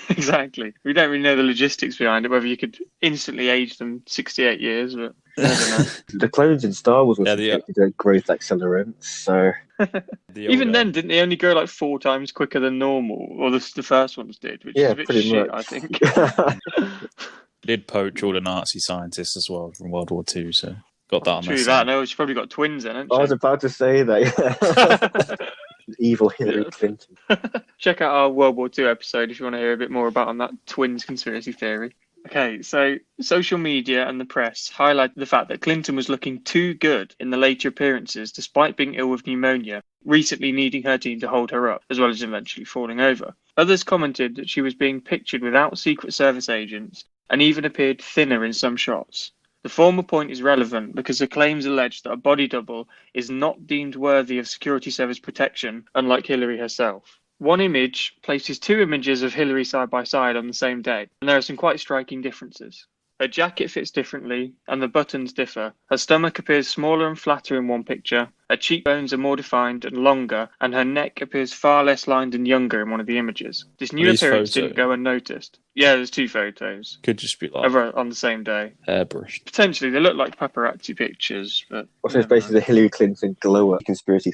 Exactly. We don't really know the logistics behind it, whether you could instantly age them 68 years, but I don't know. The clones in Star Wars were subjected to growth accelerants, so... Even then, didn't they only grow like 4 times quicker than normal? Or the first ones did, which is a bit shit, I think. Did poach all the Nazi scientists as well from World War II, so got that on True that. No, she's probably got twins in it. I was about to say that. Evil Hillary Clinton. Check out our World War II episode if you want to hear a bit more about on that twins conspiracy theory. Okay, so social media and the press highlight the fact that Clinton was looking too good in the later appearances despite being ill with pneumonia, recently needing her team to hold her up, as well as eventually falling over. Others commented that she was being pictured without Secret Service agents and even appeared thinner in some shots. The former point is relevant because the claims allege that a body double is not deemed worthy of Security Service protection, unlike Hillary herself. One image places 2 images of Hillary side by side on the same day, and there are some quite striking differences. Her jacket fits differently, and the buttons differ. Her stomach appears smaller and flatter in one picture, her cheekbones are more defined and longer, and her neck appears far less lined and younger in one of the images. This new appearance didn't go unnoticed. Yeah, there's 2 photos. Could just be like over on the same day. Airbrushed. Potentially, they look like paparazzi pictures, but... Also, it's basically the Hillary Clinton glow-up conspiracy.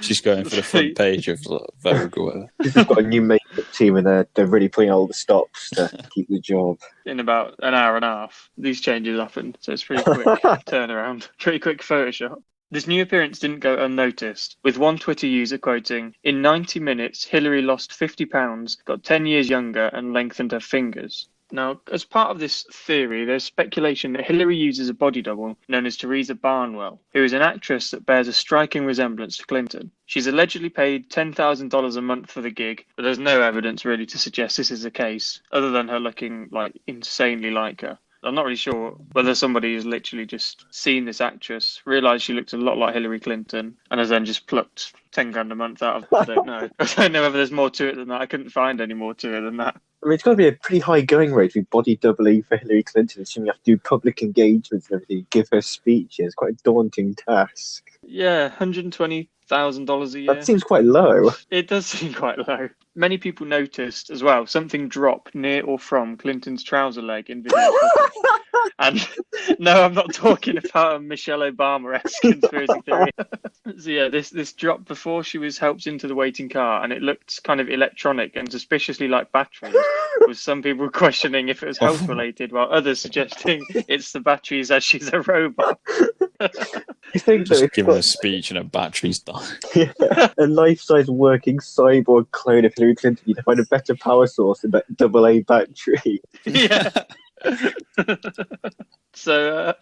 She's going for the front page of Vogue or whatever. She's got a new makeup team and they're really putting all the stops to keep the job. In about an hour and a half, these changes happened, so it's pretty quick turnaround. Pretty quick Photoshop. This new appearance didn't go unnoticed, with one Twitter user quoting, "In 90 minutes, Hillary lost 50 pounds, got 10 years younger, and lengthened her fingers." Now, as part of this theory, there's speculation that Hillary uses a body double known as Teresa Barnwell, who is an actress that bears a striking resemblance to Clinton. She's allegedly paid $10,000 a month for the gig, but there's no evidence really to suggest this is the case, other than her looking like insanely like her. I'm not really sure whether somebody has literally just seen this actress, realised she looked a lot like Hillary Clinton, and has then just plucked 10 grand a month out of it. I don't know. I don't know whether there's more to it than that. I couldn't find any more to it than that. I mean, it's got to be a pretty high going rate to be body doubling for Hillary Clinton, assuming you have to do public engagements and everything, give her speeches. Quite a daunting task. Yeah, $120,000 a year. That seems quite low. It does seem quite low. Many people noticed as well something drop near or from Clinton's trouser leg in video footage. And no, I'm not talking about a Michelle Obama-esque conspiracy theory. So yeah, this dropped before she was helped into the waiting car, and it looked kind of electronic and suspiciously like batteries, with some people questioning if it was health related, while others suggesting it's the batteries as she's a robot. You think Just that giving a speech and a battery's done. yeah, a life-size working cyborg clone of Hillary Clinton, you'd find a better power source than that AA battery. Yeah. So,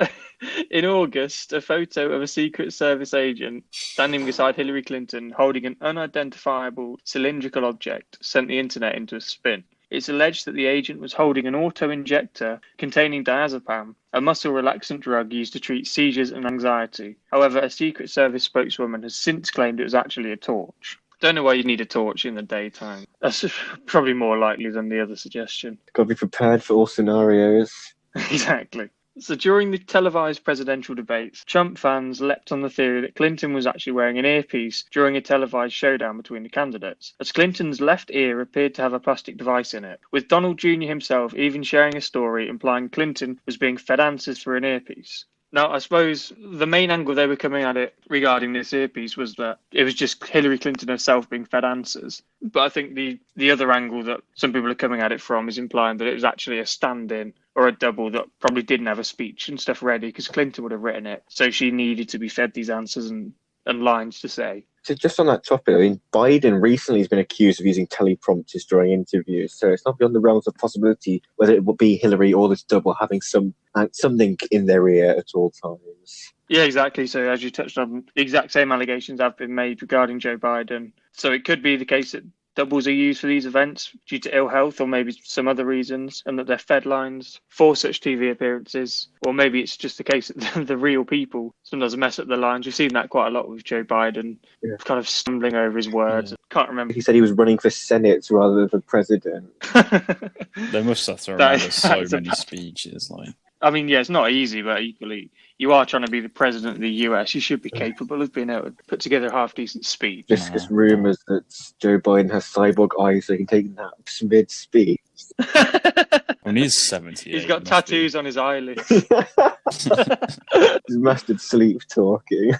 in August, a photo of a Secret Service agent standing beside Hillary Clinton holding an unidentifiable cylindrical object sent the internet into a spin. It's alleged that the agent was holding an auto-injector containing diazepam, a muscle relaxant drug used to treat seizures and anxiety. However, a Secret Service spokeswoman has since claimed it was actually a torch. Don't know why you need a torch in the daytime. That's probably more likely than the other suggestion. Got to be prepared for all scenarios. Exactly. So during the televised presidential debates, Trump fans leapt on the theory that Clinton was actually wearing an earpiece during a televised showdown between the candidates, as Clinton's left ear appeared to have a plastic device in it, with Donald Jr. himself even sharing a story implying Clinton was being fed answers through an earpiece. Now, I suppose the main angle they were coming at it regarding this earpiece was that it was just Hillary Clinton herself being fed answers. But I think the other angle that some people are coming at it from is implying that it was actually a stand-in or a double that probably didn't have a speech and stuff ready because Clinton would have written it. So she needed to be fed these answers and lines to say. So just on that topic, I mean, Biden recently has been accused of using teleprompters during interviews, so it's not beyond the realms of possibility whether it will be Hillary or this double having something in their ear at all times. Yeah, exactly. So as you touched on, the exact same allegations have been made regarding Joe Biden. So it could be the case that doubles are used for these events due to ill health or maybe some other reasons, and that they're fed lines for such TV appearances. Or maybe it's just the case that the real people sometimes mess up the lines. We've seen that quite a lot with Joe Biden, kind of stumbling over his words. Can't remember. He said he was running for Senate rather than for president. They must have thrown around so many speeches. Like, I mean, yeah, it's not easy, but equally, you are trying to be the president of the US. You should be capable of being able to put together a half-decent speech. Just rumours that Joe Biden has cyborg eyes so he can take naps mid-speech. I mean, he's 78. He's got tattoos on his eyelids. He's mastered sleep talking.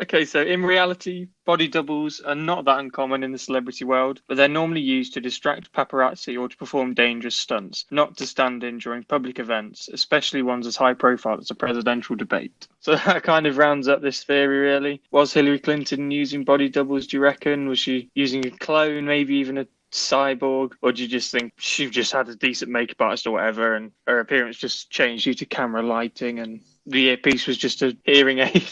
Okay, so in reality, body doubles are not that uncommon in the celebrity world, but they're normally used to distract paparazzi or to perform dangerous stunts, not to stand in during public events, especially ones as high profile as a presidential debate. So that kind of rounds up this theory, really. Was Hillary Clinton using body doubles, do you reckon? Was she using a clone, maybe even a cyborg? Or do you just think she just had a decent makeup artist or whatever, and her appearance just changed due to camera lighting, and the earpiece was just a hearing aid?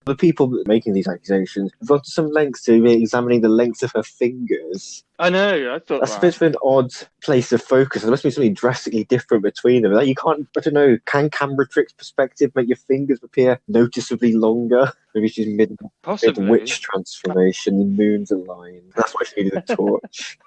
The people making these accusations have gone to some lengths to be examining the lengths of her fingers. I know, I thought that's a bit of an odd place of focus. There must be something drastically different between them. Like, you can't, I don't know, can camera tricks perspective make your fingers appear noticeably longer? Maybe she's mid-witch transformation, the moon's aligned. That's why she needed a torch.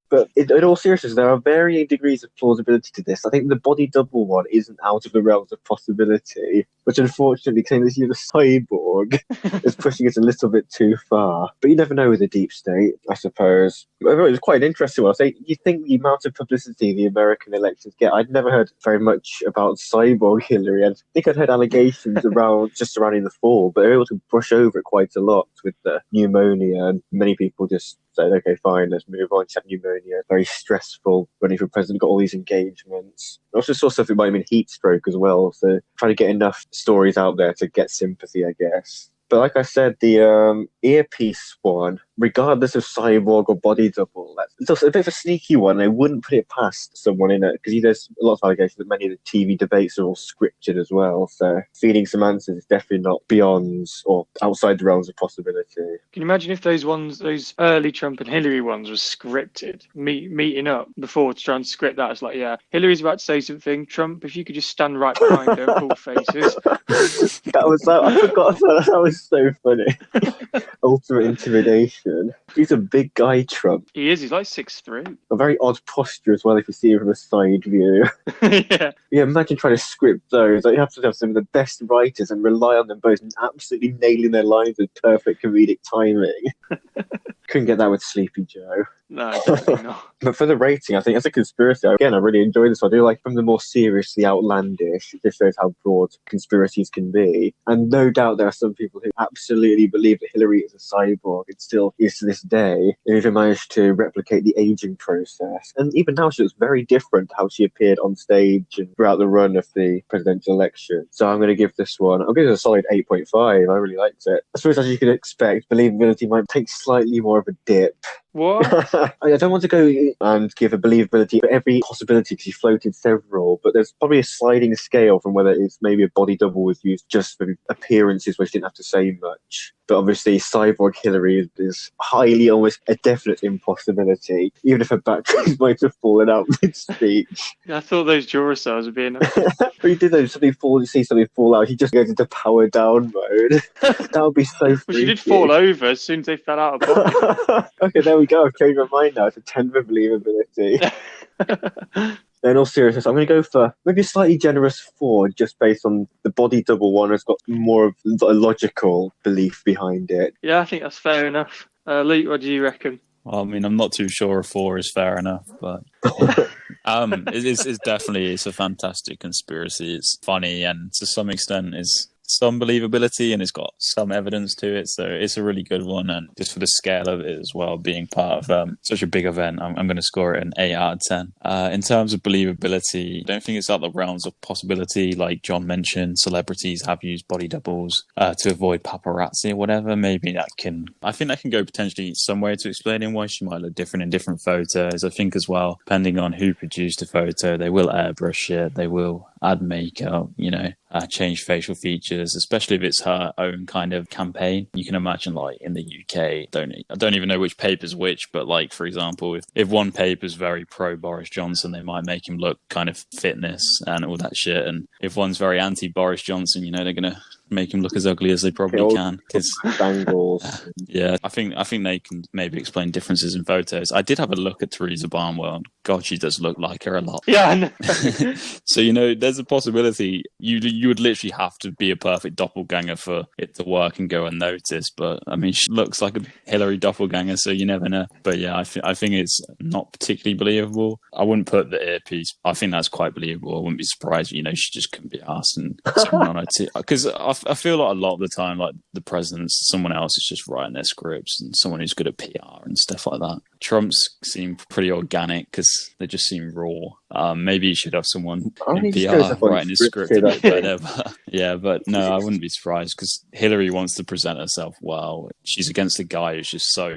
But in all seriousness, there are varying degrees of plausibility to this. I think the body double one isn't out of the realms of possibility, which unfortunately, claiming that you're a cyborg is pushing it a little bit too far. But you never know with the deep state, I suppose. It was quite an interesting one. I think you think the amount of publicity the American elections get. I'd never heard very much about cyborg Hillary. I think I'd heard allegations around just surrounding the fall, but they were able to brush over it quite a lot with the pneumonia, and many people just said, okay, fine, let's move on. She had pneumonia, very stressful, running for president, got all these engagements. I also saw stuff that might have been heat stroke as well, so trying to get enough stories out there to get sympathy, I guess. But like I said, the earpiece one, regardless of cyborg or body double, it's also a bit of a sneaky one. They wouldn't put it past someone in it, because there's a lot of allegations that many of the TV debates are all scripted as well. So feeding some answers is definitely not beyond or outside the realms of possibility. Can you imagine if those early Trump and Hillary ones were scripted, meeting up before to try and script that? It's like, yeah, Hillary's about to say something. Trump, if you could just stand right behind her and pull faces. That was I forgot that was so funny. Ultimate intimidation. reckon? He's a big guy, Trump. He is. He's like 6'3". A very odd posture as well if you see him from a side view. Yeah. Yeah, imagine trying to script those. Like, you have to have some of the best writers and rely on them both absolutely nailing their lines with perfect comedic timing. Couldn't get that with Sleepy Joe. No, definitely not. But for the rating, I think as a conspiracy, again, I really enjoy this. I do like from the more seriously outlandish, it just shows how broad conspiracies can be. And no doubt there are some people who absolutely believe that Hillary is a cyborg. It still is to this day. They even managed to replicate the aging process. And even now she looks very different to how she appeared on stage and throughout the run of the presidential election. So I'm going to give this one, I'll give it a solid 8.5. I really liked it. I suppose as you could expect, believability might take slightly more of a dip. What? I don't want to go and give a believability for every possibility because you floated several, but there's probably a sliding scale from whether it's maybe a body double was used just for appearances where she didn't have to say much. But obviously, cyborg Hillary is highly, almost a definite impossibility, even if her batteries might have fallen out mid-speech. I thought those Duracell's would be enough. But you did though, you see something fall out, he just goes into power down mode. That would be so freaky. Well, she did fall over as soon as they fell out of pocket. Okay, there we go. I've changed my mind now. It's a 10 for believability. In all seriousness, I'm going to go for maybe a slightly generous 4, just based on the body double one has got more of a logical belief behind it. Yeah, I think that's fair enough. Luke, what do you reckon? Well, I mean, I'm not too sure a 4 is fair enough, but it's a fantastic conspiracy. It's funny and to some extent is some believability and it's got some evidence to it, so it's a really good one. And just for the scale of it as well, being part of such a big event, I'm going to score it an 8 out of 10. In terms of believability, I don't think it's out the realms of possibility. Like John mentioned, celebrities have used body doubles to avoid paparazzi or whatever. I think that can go potentially some way to explaining why she might look different in different photos. I think as well, depending on who produced the photo, they will airbrush it, they will add makeup, change facial features, especially if it's her own kind of campaign. You can imagine, like in the UK, I don't even know which paper's which, but like for example, if one paper's very pro Boris Johnson, they might make him look kind of fitness and all that shit, and if one's very anti Boris Johnson, they're gonna make him look as ugly as they probably can. Bangles. Yeah, I think they can maybe explain differences in photos. I did have a look at Theresa Barnwell. God, she does look like her a lot. Yeah, I know. So there's a possibility you would literally have to be a perfect doppelganger for it to work and go unnoticed. But I mean, she looks like a Hillary doppelganger, so you never know. But yeah, I think it's not particularly believable. I wouldn't put the earpiece. I think that's quite believable. I wouldn't be surprised. She just couldn't be asked and someone on her because I feel like a lot of the time, like the presidents, someone else is just writing their scripts and someone who's good at PR and stuff like that. Trump's seem pretty organic because they just seem raw. Maybe you should have someone in PR writing his script a bit better. But no, I wouldn't be surprised because Hillary wants to present herself well. She's against a guy who's just so,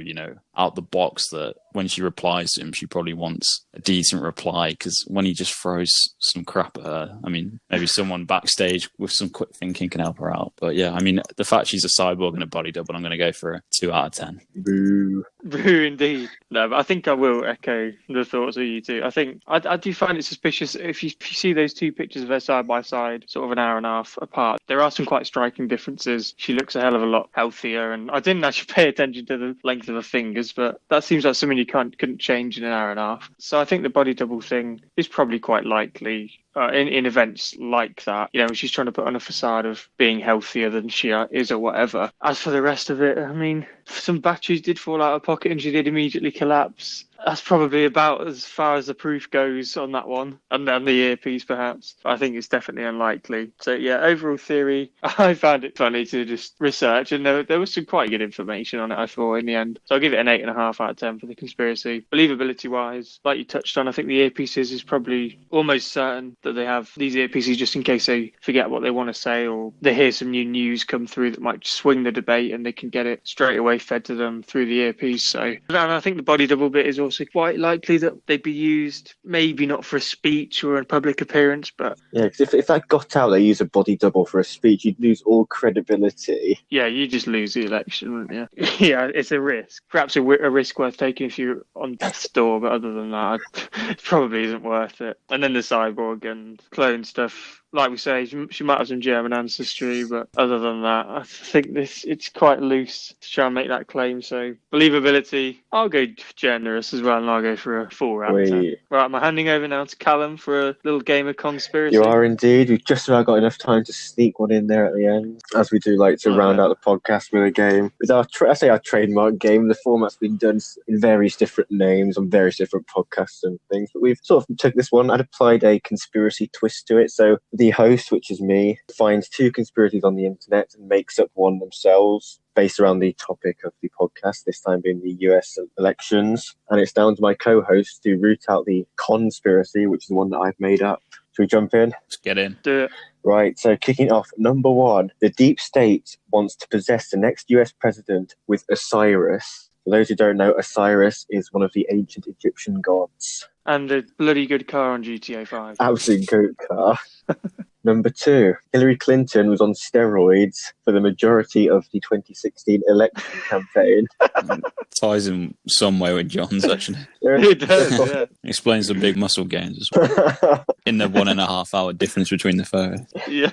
out the box that when she replies to him, she probably wants a decent reply because when he just throws some crap at her, I mean, maybe someone backstage with some quick thinking can help her out. But yeah, I mean, the fact she's a cyborg and a body double, I'm going to go for a 2 out of 10. Boo. Boo indeed. No, but I think I will echo the thoughts of you two. I think I do find it suspicious if you see those two pictures of her side by side, sort of an hour and a half apart. There are some quite striking differences. She looks a hell of a lot healthier, and I didn't actually pay attention to the length of her fingers, but that seems like something you couldn't change in an hour and a half. So I think the body double thing is probably quite likely. In events like that, she's trying to put on a facade of being healthier than she is or whatever. As for the rest of it, I mean, some batteries did fall out of pocket and she did immediately collapse. That's probably about as far as the proof goes on that one. And then the earpiece, perhaps. I think it's definitely unlikely. So, yeah, overall theory, I found it funny to just research. And there was some quite good information on it, I thought, in the end. So I'll give it an 8.5 out of 10 for the conspiracy. Believability-wise, like you touched on, I think the earpieces is probably almost certain that they have these earpieces just in case they forget what they want to say or they hear some new news come through that might swing the debate and they can get it straight away fed to them through the earpiece. So, and I think the body double bit is also quite likely that they'd be used, maybe not for a speech or a public appearance, but... Yeah, because if that got out, they use a body double for a speech, you'd lose all credibility. Yeah, you just lose the election, wouldn't you? Yeah, it's a risk. Perhaps a risk worth taking if you're on death's door, but other than that, it probably isn't worth it. And then the cyborg and clone stuff, like we say, she might have some German ancestry, but other than that, I think it's quite loose to try and make that claim. So believability, I'll go generous as well, and I'll go for a 4 out of 10. Right, I'm handing over now to Calum for a little game of conspiracy. You are indeed. We've just about got enough time to sneak one in there at the end, as we do like to round out the podcast with a game. With our trademark game, the format's been done in various different names on various different podcasts and things, but we've sort of took this one and applied a conspiracy twist to it. So the host, which is me, finds 2 conspiracies on the internet and makes up one themselves, based around the topic of the podcast, this time being the US elections. And it's down to my co-host to root out the conspiracy, which is the one that I've made up. Should we jump in? Let's get in. Do it. Right, so kicking off, number 1, the deep state wants to possess the next US president with Osiris. For those who don't know, Osiris is one of the ancient Egyptian gods. And a bloody good car on GTA 5. Absolute goat car. Number 2, Hillary Clinton was on steroids for the majority of the 2016 election campaign. Ties in some way with John's, actually. It does, yeah. Explains the big muscle gains as well. In the 1.5 hour difference between the photos. Yeah.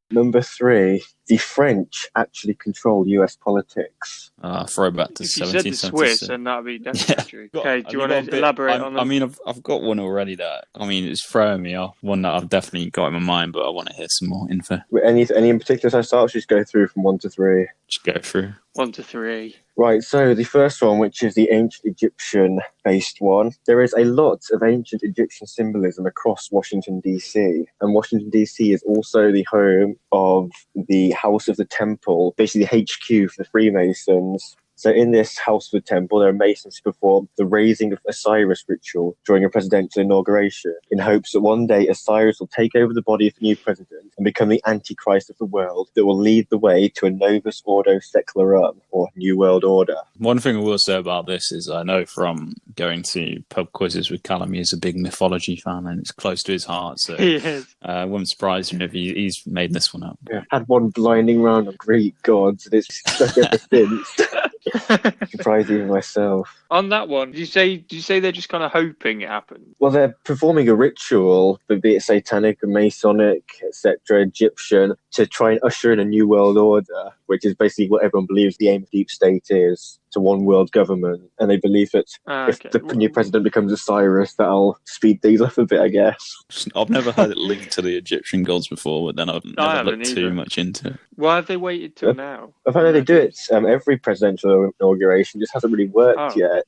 Number 3, the French actually control US politics. Throwback to If you said the 1776. Swiss, then that would be definitely true. Okay, do you want to elaborate on that? I mean, I've got one already that, it's throwing me off. One that I've definitely got in my mind, but I want to hear some more info. Any in particular I start? Just go through from 1 to 3. Just go through. 1 to 3. Right, so the first one, which is the ancient Egyptian-based one, there is a lot of ancient Egyptian symbolism across Washington, D.C. And Washington, D.C. is also the home of the House of the Temple, basically the HQ for the Freemasons. So in this House of the Temple, there are Masons who perform the raising of Osiris ritual during a presidential inauguration in hopes that one day Osiris will take over the body of the new president and become the Antichrist of the world that will lead the way to a Novus Ordo Seclorum, or New World Order. One thing I will say about this is I know from going to pub quizzes with Calum, he's a big mythology fan and it's close to his heart. So He is. wouldn't surprise me if he's made this one up. Yeah. Had one blinding round of Greek gods and it's stuck ever since. Surprised even myself. On that one, did you say they're just kind of hoping it happens? Well, they're performing a ritual, be it satanic, Masonic, etc., Egyptian, to try and usher in a new world order, which is basically what everyone believes the aim of deep state is, to one world government. And they believe that if the new president becomes Osiris, that'll speed things up a bit, I guess. I've never heard it linked to the Egyptian gods before, but then I've never looked too much into it. Why have they waited till now? Apparently they do it every presidential inauguration, just hasn't really worked yet.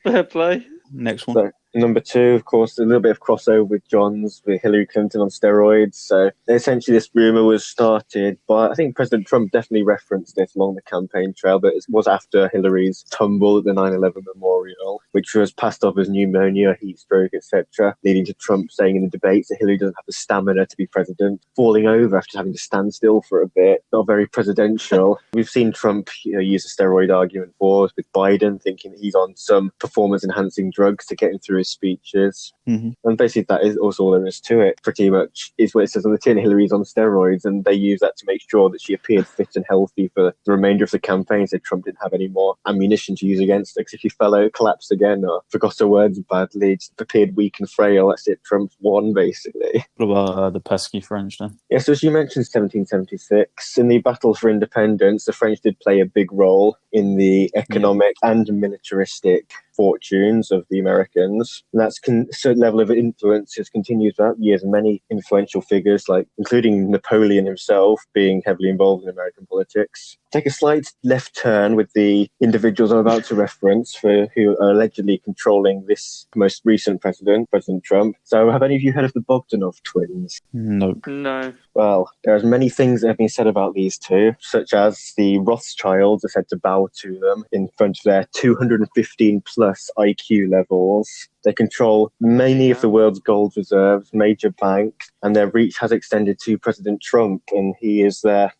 Fair play. Next one. So, number 2, of course, a little bit of crossover with John's, with Hillary Clinton on steroids. So essentially this rumour was started by, I think President Trump definitely referenced this along the campaign trail, but it was after Hillary's tumble at the 9/11 memorial, which was passed off as pneumonia, heat stroke, etc., leading to Trump saying in the debates that Hillary doesn't have the stamina to be president, falling over after having to stand still for a bit. Not very presidential. We've seen Trump use a steroid argument for with Biden, thinking that he's on some performance-enhancing drugs to get him through his speeches. Mm-hmm. And basically that is also all there is to it. Pretty much is what it says on the tin. Hillary's on steroids, and they use that to make sure that she appeared fit and healthy for the remainder of the campaign, so Trump didn't have any more ammunition to use against her. Because if she collapsed again or forgot her words badly, just appeared weak and frail, that's it. Trump won, basically. What about the pesky French then? Yeah, so as you mentioned, 1776, in the battle for independence, the French did play a big role in the economic and militaristic fortunes of the Americans. And that's a certain level of influence has continued throughout years, and many influential figures, like including Napoleon himself, being heavily involved in American politics. Take a slight left turn with the individuals I'm about to reference who are allegedly controlling this most recent president, President Trump. So have any of you heard of the Bogdanov twins? No. Well, there's many things that have been said about these two, such as the Rothschilds are said to bow to them in front of their 215 plus IQ levels. They control many of the world's gold reserves, major banks, and their reach has extended to President Trump, and he is their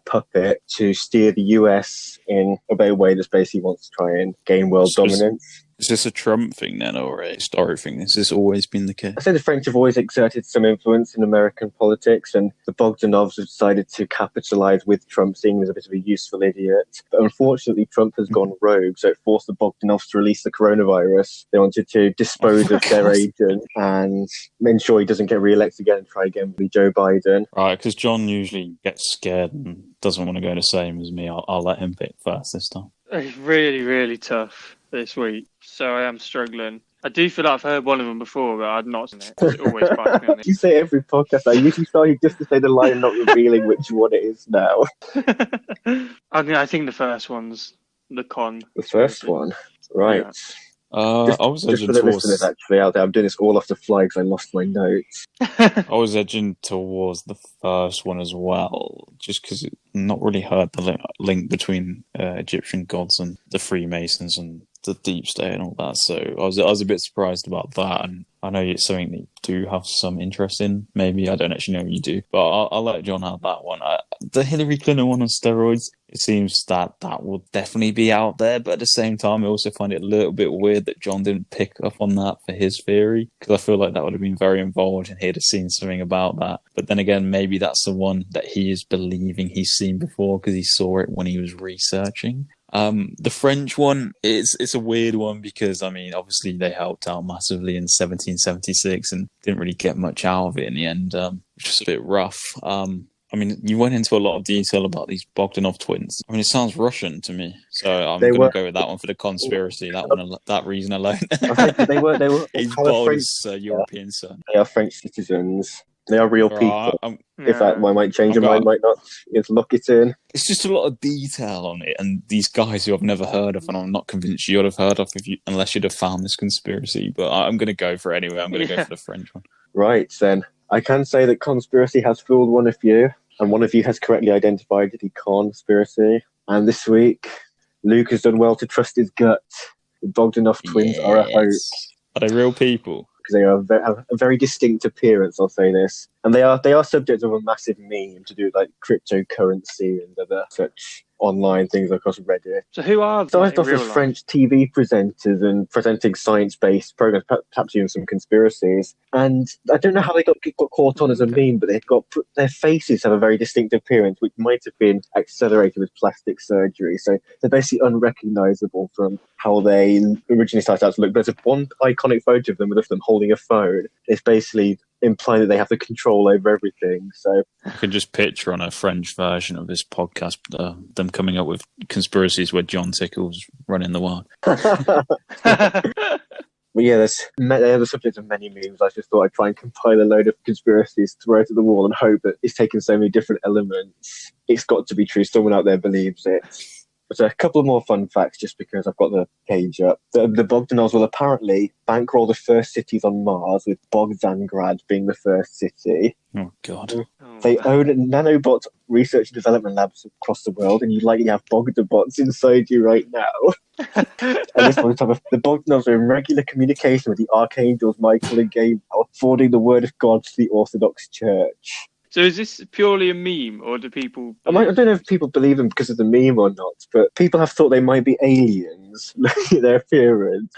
puppet to steer the US in a way that basically wants to try and gain world dominance. Is this a Trump thing then, or a historic thing? Has this always been the case? I say the French have always exerted some influence in American politics, and the Bogdanovs have decided to capitalise with Trump, seeing him as a bit of a useful idiot. But unfortunately, Trump has gone rogue, so it forced the Bogdanovs to release the coronavirus. They wanted to dispose of their agent and ensure he doesn't get re-elected again and try again with Joe Biden. Right, because John usually gets scared and doesn't want to go the same as me. I'll let him pick first this time. It's really, really tough this week, so I am struggling. I do feel like I've heard one of them before, but I've not seen it. It always bites me on it. You say every podcast. I usually start you just to say the line, not revealing which one it is now. I think the first one's the con. The first one, right. Yeah. I was Just edging for the towards. listeners actually out there, I'm doing this all off the fly because I lost my notes. I was edging towards the first one as well, just because not really heard the link between Egyptian gods and the Freemasons and the deep state and all that. So I was a bit surprised about that, and I know it's something that you do have some interest in. Maybe I don't actually know you do, but I'll let John have that one. The Hillary Clinton one on steroids. It seems that will definitely be out there, but at the same time, I also find it a little bit weird that John didn't pick up on that for his theory, because I feel like that would have been very involved and he'd have seen something about that. But then again, maybe that's the one that he is believing he's seen before because he saw it when he was researching. The French one, it's a weird one because, I mean, obviously they helped out massively in 1776 and didn't really get much out of it in the end, which was a bit rough. I mean, you went into a lot of detail about these Bogdanov twins. I mean, it sounds Russian to me, so I'm going to go with that one for the conspiracy. That reason alone. I think they were He's Bald's European son. They are French citizens. They are real people. If that one might change, mine might not. You have to lock it in. It's just a lot of detail on it, and these guys who I've never heard of, and I'm not convinced you'd have heard of unless you'd have found this conspiracy. But I'm going to go for it anyway. I'm going to go for the French one. Right, then. I can say that conspiracy has fooled one of you, and one of you has correctly identified the conspiracy. And this week, Luke has done well to trust his gut. The Bogdanov twins are a hoax. Are they real people? Because they have a very distinct appearance, I'll say this. And they are subject of a massive meme to do with like cryptocurrency and other such online things across Reddit. So who are they? Started off as French TV presenters and presenting science-based programs, perhaps even some conspiracies. And I don't know how they got caught on as a meme, but their faces have a very distinct appearance, which might have been accelerated with plastic surgery. So they're basically unrecognizable from how they originally started out to look. There's one iconic photo of them with them holding a phone. It's basically implying that they have the control over everything. So I can just picture on a French version of this podcast them coming up with conspiracies where John Tickle's running the world. But yeah, they are the subject of many memes. I just thought I'd try and compile a load of conspiracies, throw it at the wall, and hope that it's taken so many different elements. It's got to be true. Someone out there believes it. But a couple more fun facts, just because I've got the page up. The Bogdanovs will apparently bankroll the first cities on Mars, with Bogdangrad being the first city. Oh, God. They own nanobot research and development labs across the world, and you likely have Bogdabots inside you right now. And this one, the Bogdanovs are in regular communication with the archangels Michael and Gabriel, forwarding the word of God to the Orthodox Church. So is this purely a meme, or do people... I don't know if people believe them because of the meme or not, but people have thought they might be aliens, looking at their appearance.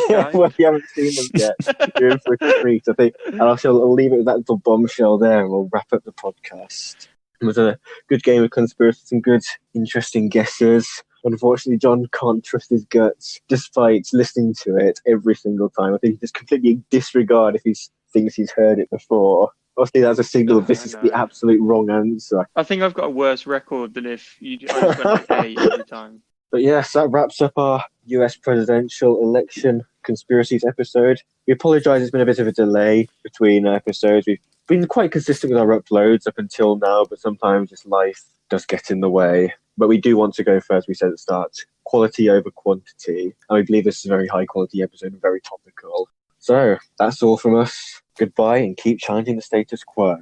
Yeah, well, you haven't seen them yet. You're in for a treat, I think. And I'll leave it with that little bombshell there, and we'll wrap up the podcast. It was a good game of conspiracy, some good, interesting guesses. Unfortunately, John can't trust his guts, despite listening to it every single time. I think he just completely disregard if he thinks he's heard it before. Obviously, that's a signal of this is the absolute wrong answer. I think I've got a worse record than if I just went like A every time. But yes, that wraps up our US presidential election conspiracies episode. We apologise, there's been a bit of a delay between episodes. We've been quite consistent with our uploads up until now, but sometimes just life does get in the way. But we do want to go first, we said at the start, quality over quantity. And we believe this is a very high quality episode and very topical. So, that's all from us. Goodbye and keep challenging the status quo.